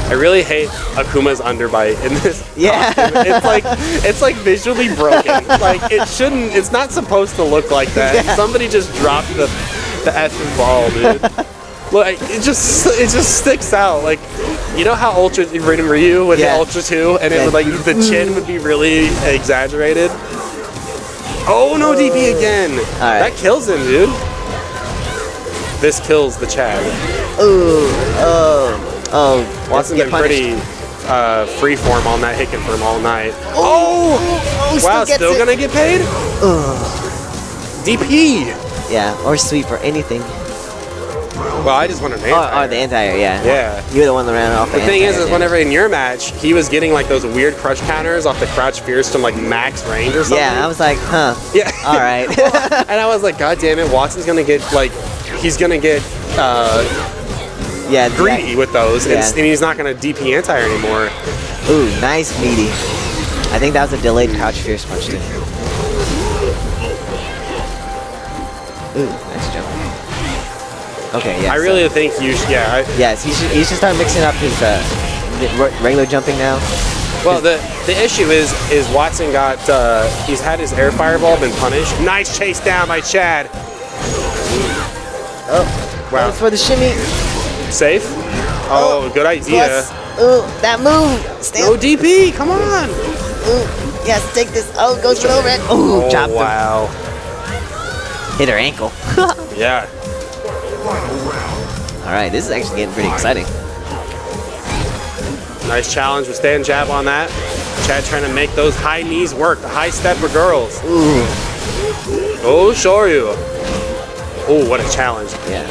I really hate Akuma's underbite in this. Yeah. It's like visually broken. Like it shouldn't. It's not supposed to look like that. Yeah. Somebody just dropped the effing ball, dude. Like it just sticks out. Like you know how Ultra Ryu would hit Ultra 2 and it would like the chin would be really exaggerated. Oh no, DP again. That kills him, dude. This kills the Chad. Oh, Watson's been pretty freeform on that hit confirm all night. Oh wow, still gonna get paid? DP. Yeah, or sweep or anything. Well, I just want an anti-air. Oh, the anti-air, yeah. Yeah. You're the one that ran off the thing is whenever in your match, he was getting like those weird crush counters off the crouch fierce from like max range or something. Yeah, I was like, huh. Yeah. All right. And I was like, God damn it, Watson's gonna get like, he's gonna get greedy with those, and he's not gonna DP anti-air anymore. Ooh, nice meaty. I think that was a delayed crouch fierce punch too. Ooh, nice jump. Okay, yeah. I really think you should, yes, he should start mixing up his regular jumping now. Well, the issue is Watson got, he's had his air fireball been punished. Nice chase down by Chad. Oh, wow. That's for the shimmy. Safe? Oh, good idea. Plus, ooh, that move. No DP, come on. Ooh, yes, take this. Oh, goes for the red. Ooh, chopped him. Wow. Hit her ankle. Yeah. All right, this is actually getting pretty exciting. Nice challenge with stand jab on that. Chad trying to make those high knees work. The high step for girls. Ooh. Oh, Shoryu. Oh, what a challenge. Yeah.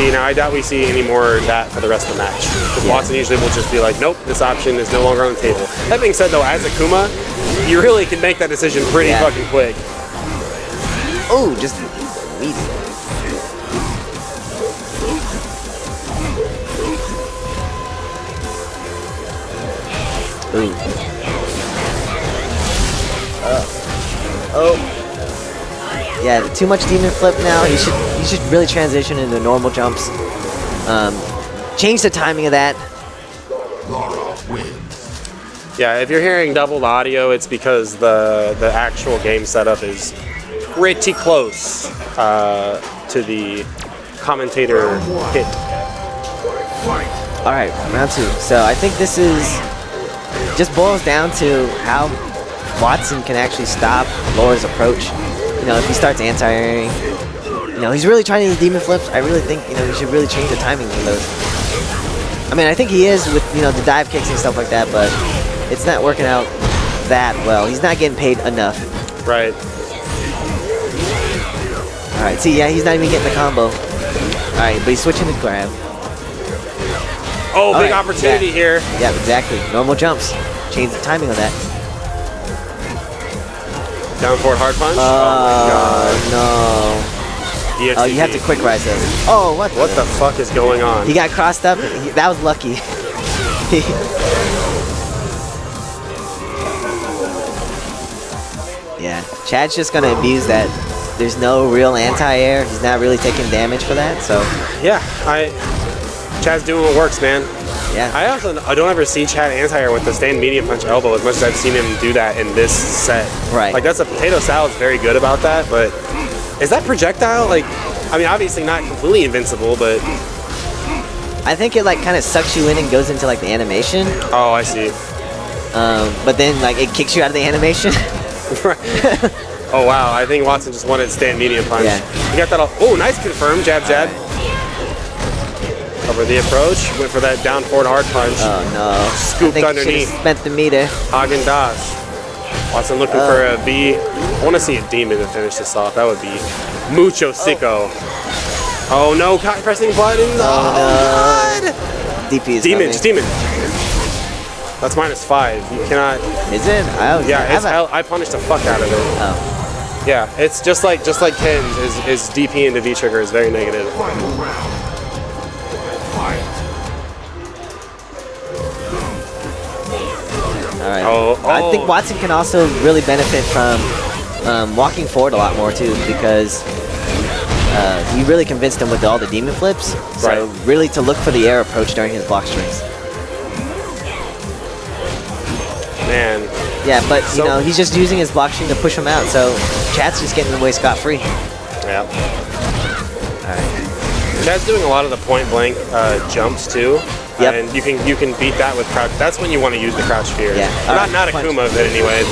see. Now, I doubt we see any more of that for the rest of the match. Because Watson usually will just be like, nope, this option is no longer on the table. That being said, though, as Akuma, you really can make that decision pretty fucking quick. Oh, just easy. Ooh. Oh. Yeah, too much demon flip now. You should really transition into normal jumps. Change the timing of that. Yeah, if you're hearing doubled audio, it's because the actual game setup is pretty close to the commentator hit. All right, round 2. So I think this is just boils down to how Watson can actually stop Laura's approach. You know, if he starts anti-airing, you know, he's really trying to do demon flips. I really think, you know, he should really change the timing of those. I mean, I think he is with, you know, the dive kicks and stuff like that, but it's not working out that well. He's not getting paid enough. Right. All right, see, yeah, he's not even getting the combo. All right, but he's switching to grab. Oh, big opportunity here. Yeah, exactly. Normal jumps. Change the timing of that. Down forward hard punch. Oh my god. No. EXCD. Oh, you have to quick rise those. Oh, what? What the fuck is going on? He got crossed up. That was lucky. Yeah, Chad's just gonna abuse that. There's no real anti-air. He's not really taking damage for that, so. Yeah, Chad's doing what works, man. Yeah. I don't ever see Chad anti-air with the stand medium punch elbow as much as I've seen him do that in this set. Right. Like, that's a potato salad's very good about that, but is that projectile? Like, I mean, obviously not completely invincible, but. I think it like kind of sucks you in and goes into like the animation. Oh, I see. But then like it kicks you out of the animation. Oh wow, I think Watson just wanted stand medium punch. Yeah. He got that all. Oh, nice confirm, jab, jab. Over the approach, went for that down forward hard punch. Oh no. Scooped I think underneath. Spent the meter. Hagen-Dazs. Watson looking for a V. I want to see a demon to finish this off. That would be mucho sicko. Oh no, pressing buttons. Oh, no. God. DP is Demon, coming. just demon. That's -5. You cannot. Is it? Yeah, it's hell. I punished the fuck out of it. Oh. Yeah, it's just like Ken's. His DP into V trigger is very negative. Alright. Oh. I think Watson can also really benefit from walking forward a lot more too, because you really convinced him with all the demon flips. So Right. really to look for the air approach during his block strings. Man. Yeah, but So- you know, he's just using his block string to push him out, so Chad's just getting away scot-free. Yeah. Alright. Chad's doing a lot of the point blank jumps too. Yep. And you can beat that with crouch. That's when you want to use the crouch fear. Yeah. Not Akuma, but anyways.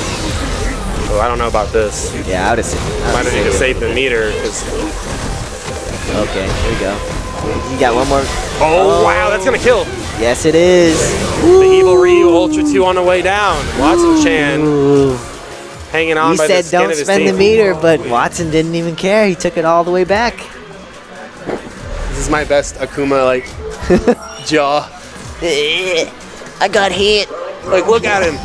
Oh, I don't know about this. Yeah, I would have seen. Might have need to save the meter because. Okay, here we go. You got one more. Oh wow, that's gonna kill. Yes, it is. The Evil Ryu Ultra 2 on the way down. Watson-chan Ooh. hanging on He by the said skin don't of his spend the teeth. meter, but Watson didn't even care. He took it all the way back. This is my best Akuma like jaw. I got hit. Like, look at him.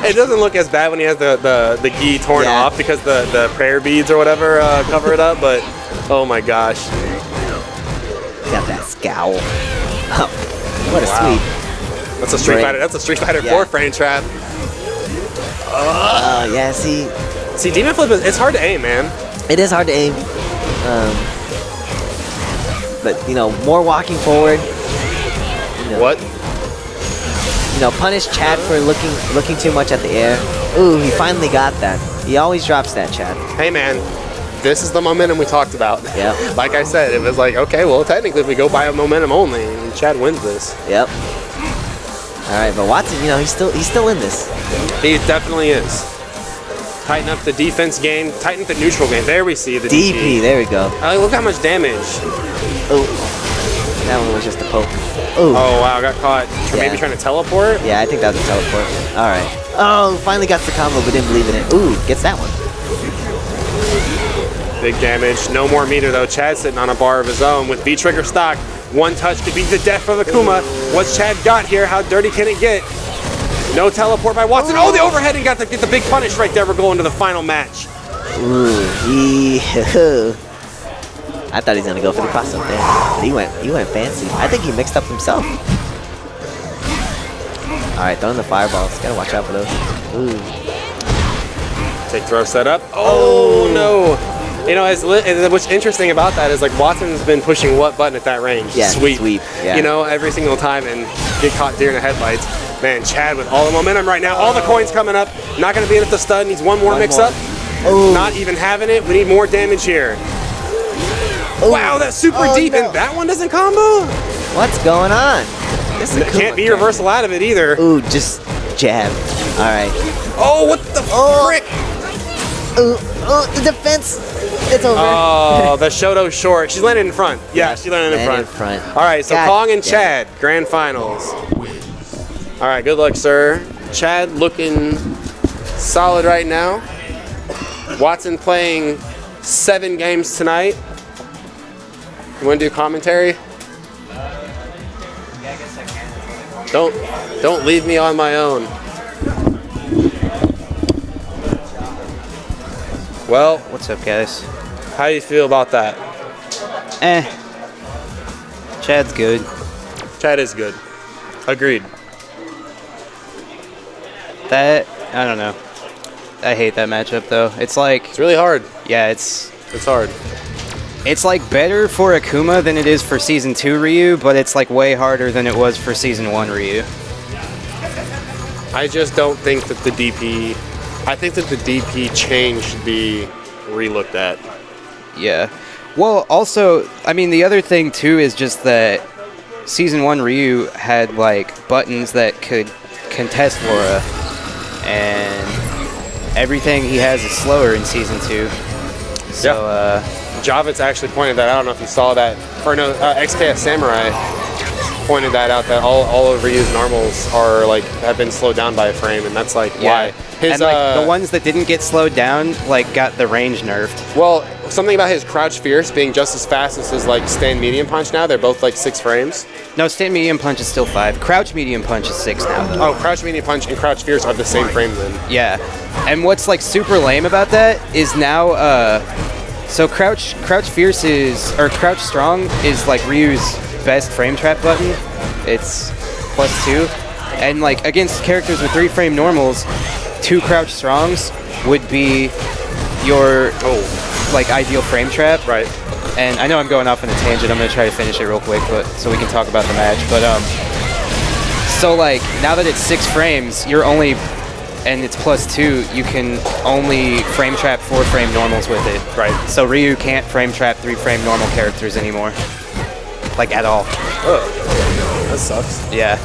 It doesn't look as bad when he has the gi torn Yeah. off because the prayer beads or whatever cover it up, but oh my gosh. Got that scowl. Oh, what a Wow. sweep. That's a Street Great. Fighter. That's a Street Fighter Yeah. 4 frame trap. Oh, yeah, see, See, Demon Flip it's hard to aim, man. it is hard to aim. But, you know, more walking forward. You know, What? You know, punish Chad for looking too much at the air. Ooh, he finally got that. He always drops that, Chad. Hey, man. This is the momentum we talked about. Yep. Like I said, it was like, okay, well, technically, if we go by a momentum only, Chad wins this. Yep. All right, but Watson, you know, he's still in this. He definitely is. Tighten up the defense game. Tighten up the neutral game. There we see the DP, there we go. Look how much damage. Oh, that one was just a poke. Oh, Oh, wow, got caught. Yeah. Maybe trying to teleport? yeah, I think that was a teleport. All right. Oh, finally got the combo, but didn't believe in it. Ooh, gets that one. Big damage. No more meter though. Chad sitting on a bar of his own with V-Trigger stock. One touch could be the death of Akuma. What's Chad got here? How dirty can it get? No teleport by Watson. Oh, the overhead and get the big punish right there. We're going to the final match. Ooh, I thought he was gonna go for the cross up there, but he went fancy. I think he mixed up himself. All right, throwing the fireballs. Gotta watch out for those. Ooh. Take throw set up. Oh no! You know, what's interesting about that is like Watson's been pushing what button at that range? Yeah, sweep. Yeah. You know, every single time and get caught deer in the headlights. Man, Chad with all the momentum right now. All the coins coming up. Not gonna be enough to stun. Needs one more mix up. Ooh. Not even having it. We need more damage here. Ooh. Wow, that's super deep, and that one doesn't combo? What's going on? Can't be reversal out of it either. Ooh, just jab. All right. Oh, what the frick? Ooh, the defense. It's over. Oh, the Shoto short. She's landing in front. Yeah, she landed in front. All right, so God Kong and Chad, grand finals. All right, good luck, sir. Chad looking solid right now. Watson playing 7 games tonight. You want to do commentary? Don't leave me on my own. Well, What's up, guys? how do you feel about that? Chad's good. Chad is good. Agreed. That, I don't know. I hate that matchup, though. It's like, It's really hard. yeah, it's hard. like better for Akuma than it is for Season 2 Ryu, but it's like way harder than it was for Season 1 Ryu. I just don't think that the DP. I think that the DP change should be relooked at. Yeah. Well, also, I mean, the other thing, too, is just that Season 1 Ryu had, like, buttons that could contest Laura, and everything he has is slower in Season 2. So, Javits actually pointed that out. I don't know if you saw that. Or no, XKS Samurai pointed that out, that all of Ryu's normals are like have been slowed down by a frame, and that's like why. His, and like the ones that didn't get slowed down, like got the range nerfed. Well, something about his Crouch Fierce being just as fast as his like Stand Medium Punch now. They're both like 6 frames. No, Stand Medium Punch is still 5. Crouch Medium Punch is 6 now. Oh, Crouch Medium Punch and Crouch Fierce are the same frame then. Yeah. And what's like super lame about that is now so Crouch Fierce is, or Crouch Strong is like Ryu's best frame trap button. It's +2. And like against characters with 3 frame normals, 2 Crouch Strongs would be your like ideal frame trap. Right. And I know I'm going off on a tangent. I'm gonna try to finish it real quick, but so we can talk about the match. But so like now that it's 6 frames, you're only, and it's +2, you can only frame trap 4 frame normals with it. Right. So Ryu can't frame trap 3 frame normal characters anymore, like at all. Oh, that sucks. Yeah.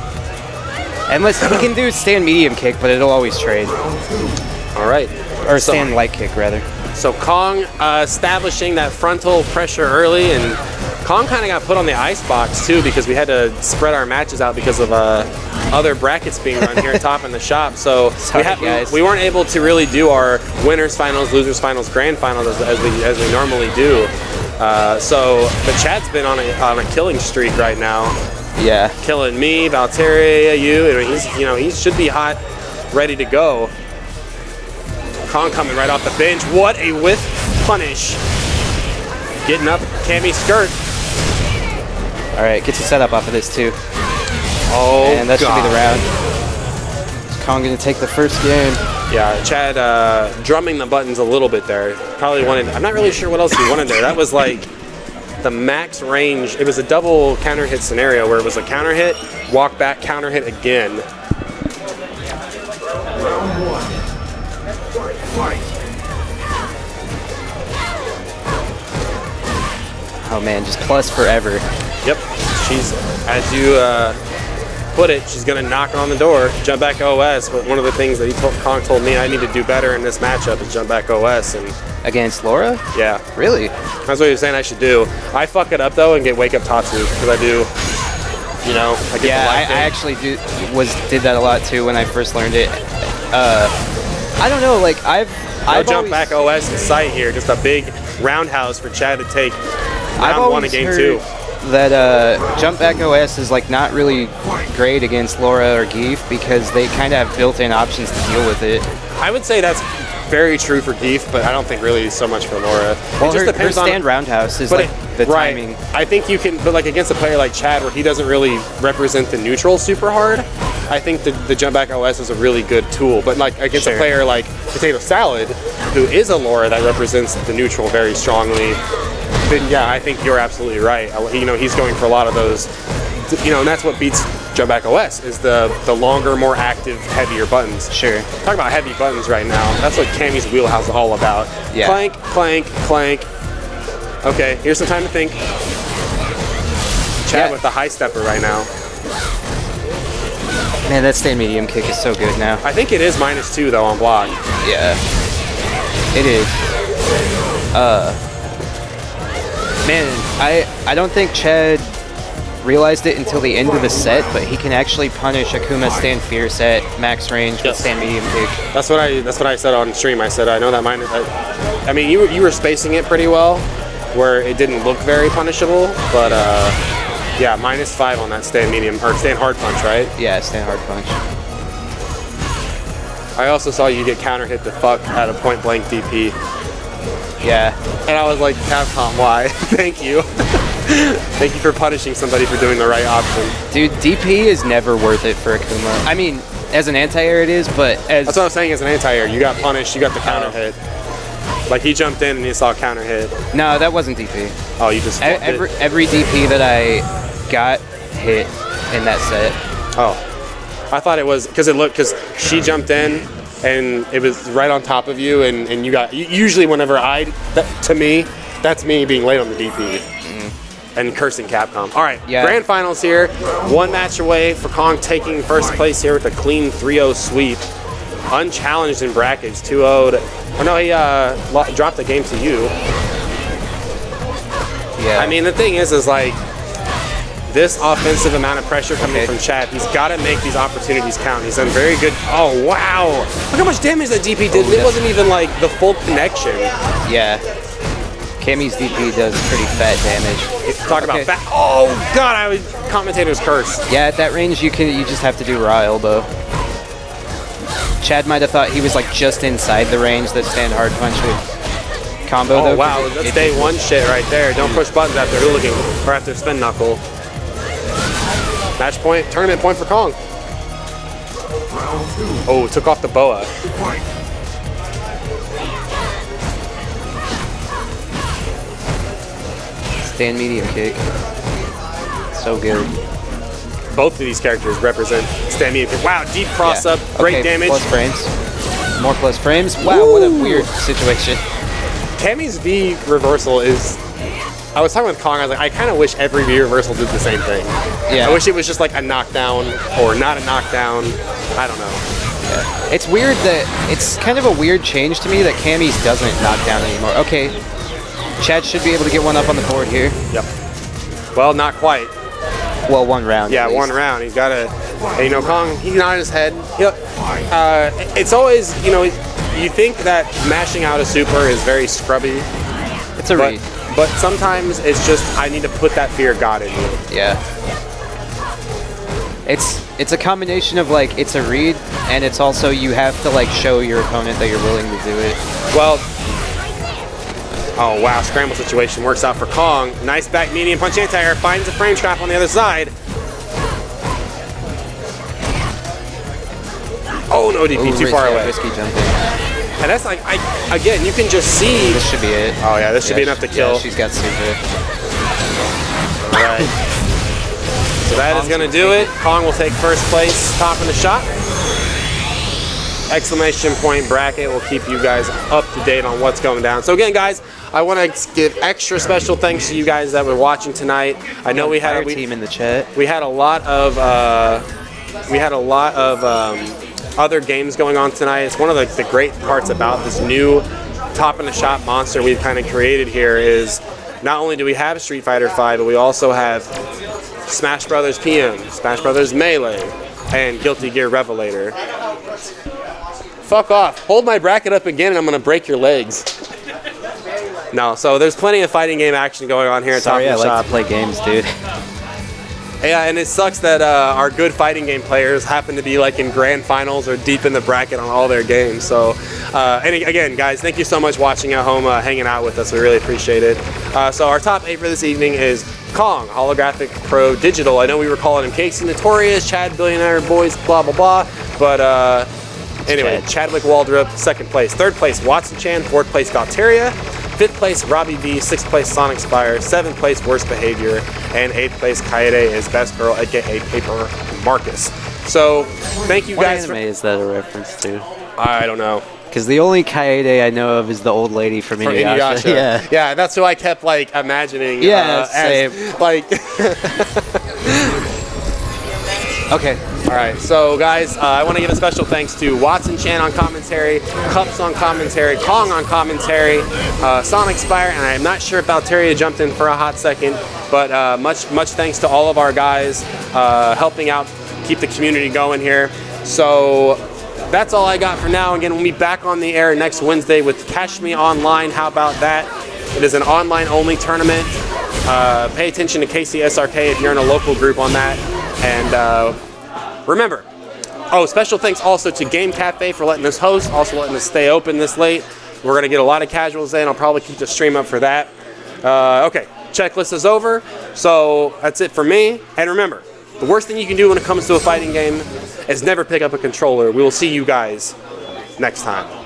Unless he can do stand medium kick, but it'll always trade. All right. Or stand light kick rather. So Kong establishing that frontal pressure early, and Kong kind of got put on the ice box too because we had to spread our matches out because of other brackets being run here at top in the shop. So we weren't able to really do our winners finals, losers finals, grand finals as we normally do. But Chad's been on a killing streak right now. Yeah. Killing me, Valteria, you. He should be hot, ready to go. Kong coming right off the bench. What a whiff punish. Getting up, Cammy skirt. All right, gets a setup off of this too. Oh, and that should be the round. Is Kong gonna take the first game? Yeah, Chad drumming the buttons a little bit there. Probably wanted, I'm not really sure what else he wanted there. That was like the max range. It was a double counter hit scenario where it was a counter hit, walk back, counter hit again. Oh man, just plus forever. Yep, she's, as you put it, she's gonna knock on the door, jump back OS. But one of the things that Kong told me I need to do better in this matchup is jump back OS. And against Laura? Yeah. Really? That's what he was saying I should do. I fuck it up though and get wake up Tatsu because I do. I get the light I actually did that a lot too when I first learned it. I don't know, like I've jump back OS in sight here, just a big roundhouse for Chad to take I've round 1 always of game heard 2. that Jump Back OS is like not really great against Laura or Geef because they kind of have built-in options to deal with it. I would say that's very true for Geef, but I don't think really so much for Laura. Well, it just her depends stand on roundhouse is like the right. timing. I think you can, but like against a player like Chad, where he doesn't really represent the neutral super hard, I think the Jump Back OS is a really good tool. But like against a player like Potato Salad, who is a Laura that represents the neutral very strongly, then yeah, I think you're absolutely right. You know, he's going for a lot of those. You know, and that's what beats Jump Back OS is the longer, more active, heavier buttons. Sure. Talk about heavy buttons right now. That's what Cammy's wheelhouse is all about. Yeah. Clank, clank, clank. Okay, here's some time to think. Chad with the high stepper right now. Man, that stand medium kick is so good now. I think it is -2 though on block. Yeah. It is. Man, I don't think Chad realized it until the end of the set, but he can actually punish Akuma stand fierce at max range with stand medium kick. That's what I said on stream. I said I know that I mean you were spacing it pretty well, where it didn't look very punishable, but yeah, -5 on that stand medium or stand hard punch, right? Yeah, stand hard punch. I also saw you get counter hit the fuck out of point blank DP. Yeah. And I was like, Capcom, why? Thank you. Thank you for punishing somebody for doing the right option. Dude, DP is never worth it for Akuma. I mean, as an anti-air it is, but as... That's what I was saying as an anti-air. You got punished, you got the counter hit. Like he jumped in and he saw a counter hit. No, that wasn't DP. Oh, you just every DP that I got hit in that set. Oh. I thought it was, because she jumped in and it was right on top of you and you got, usually whenever to me, that's me being late on the DP. And cursing Capcom. All right, grand finals here. 1 match away for Kong taking first place here with a clean 3-0 sweep. Unchallenged in brackets, 2-0'd. Oh no, he dropped the game to you. Yeah. I mean, the thing is like, this offensive amount of pressure coming from Chad, he's got to make these opportunities count. He's done very good. Oh, wow. Look how much damage that DP did. It wasn't even like the full connection. Yeah. Cammy's DP does pretty fat damage. Talk about fat. Oh God, commentator's curse. Yeah, at that range you just have to do raw elbow. Chad might have thought he was like just inside the range that stand hard punch would combo though. Oh wow, that's day 1 shit right there. Don't push buttons after hooligan or after spin knuckle. Match point, tournament point for Kong. Oh, took off the boa. Stand medium kick. So good. Both of these characters represent stand medium kick. Wow, deep cross up, great damage. Plus frames. More plus frames. Wow, what a weird situation. Cammy's V reversal is... I was talking with Kong, I was like, I kind of wish every V reversal did the same thing. Yeah. I wish it was just like a knockdown or not a knockdown. I don't know. Yeah. It's weird that... It's kind of a weird change to me that Cammy's doesn't knock down anymore. Okay. Chad should be able to get one up on the board here. Yep. Well, not quite. Well, 1 round. Yeah, 1 round. He's got to, you know, Kong, he nodded his head. It's always, you know, you think that mashing out a super is very scrubby. It's a read. But sometimes it's just, I need to put that fear of God in you. Yeah. It's a combination of like, it's a read, and it's also you have to like show your opponent that you're willing to do it. Well, oh wow, scramble situation works out for Kong. Nice back medium punch anti-air, finds a frame trap on the other side. Oh no, DP, too far away. Risky jumping. And that's like, again, you can just see. This should be it. Oh yeah, this should be enough to kill. Yeah, she's got super. All right. So that is gonna do it. Kong will take first place, top in the shot. Exclamation point bracket will keep you guys up to date on what's going down. So again, guys, I want to give extra special thanks to you guys that were watching tonight. I know we had a team in the chat. We had a lot of other games going on tonight. It's one of the great parts about this new top in the shop monster we've kind of created here is not only do we have Street Fighter V, but we also have Smash Brothers PM, Smash Brothers Melee, and Guilty Gear Revelator. Fuck off. Hold my bracket up again and I'm gonna break your legs. No, so there's plenty of fighting game action going on here at Top Sorry, of I the like Shop. to play games, dude. Yeah, and it sucks that our good fighting game players happen to be like in grand finals or deep in the bracket on all their games. So, and again, guys, thank you so much watching at home, hanging out with us. We really appreciate it. So our top 8 for this evening is Kong, Holographic Pro Digital. I know we were calling him Casey Notorious, Chad Billionaire Boys, blah, blah, blah. But anyway, Chadwick Waldrop, 2nd place. 3rd place, Watson Chan. 4th place, Valteria. 5th place, Robbie V. 6th place, Sonic Spire. 7th place, Worst Behavior. And 8th place, Kaede is Best Girl, aka Paper Marcus. So, thank you What guys. anime is that a reference to? I don't know. Because the only Kaede I know of is the old lady from From Inuyasha. Inuyasha. Yeah, that's who I kept like imagining. Yeah, as, same. like. Okay. All right, so guys, I want to give a special thanks to Watson Chan on commentary, Cups on commentary, Kong on commentary, Sonic Spire, and I'm not sure if Valteria jumped in for a hot second, but much thanks to all of our guys helping out, keep the community going here. So that's all I got for now. Again, we'll be back on the air next Wednesday with Cash Me Online. How about that? It is an online-only tournament. Pay attention to KCSRK if you're in a local group on that. And remember, special thanks also to Game Cafe for letting us host, also letting us stay open this late. We're going to get a lot of casuals in. I'll probably keep the stream up for that. Okay, checklist is over. So that's it for me. And remember, the worst thing you can do when it comes to a fighting game is never pick up a controller. We will see you guys next time.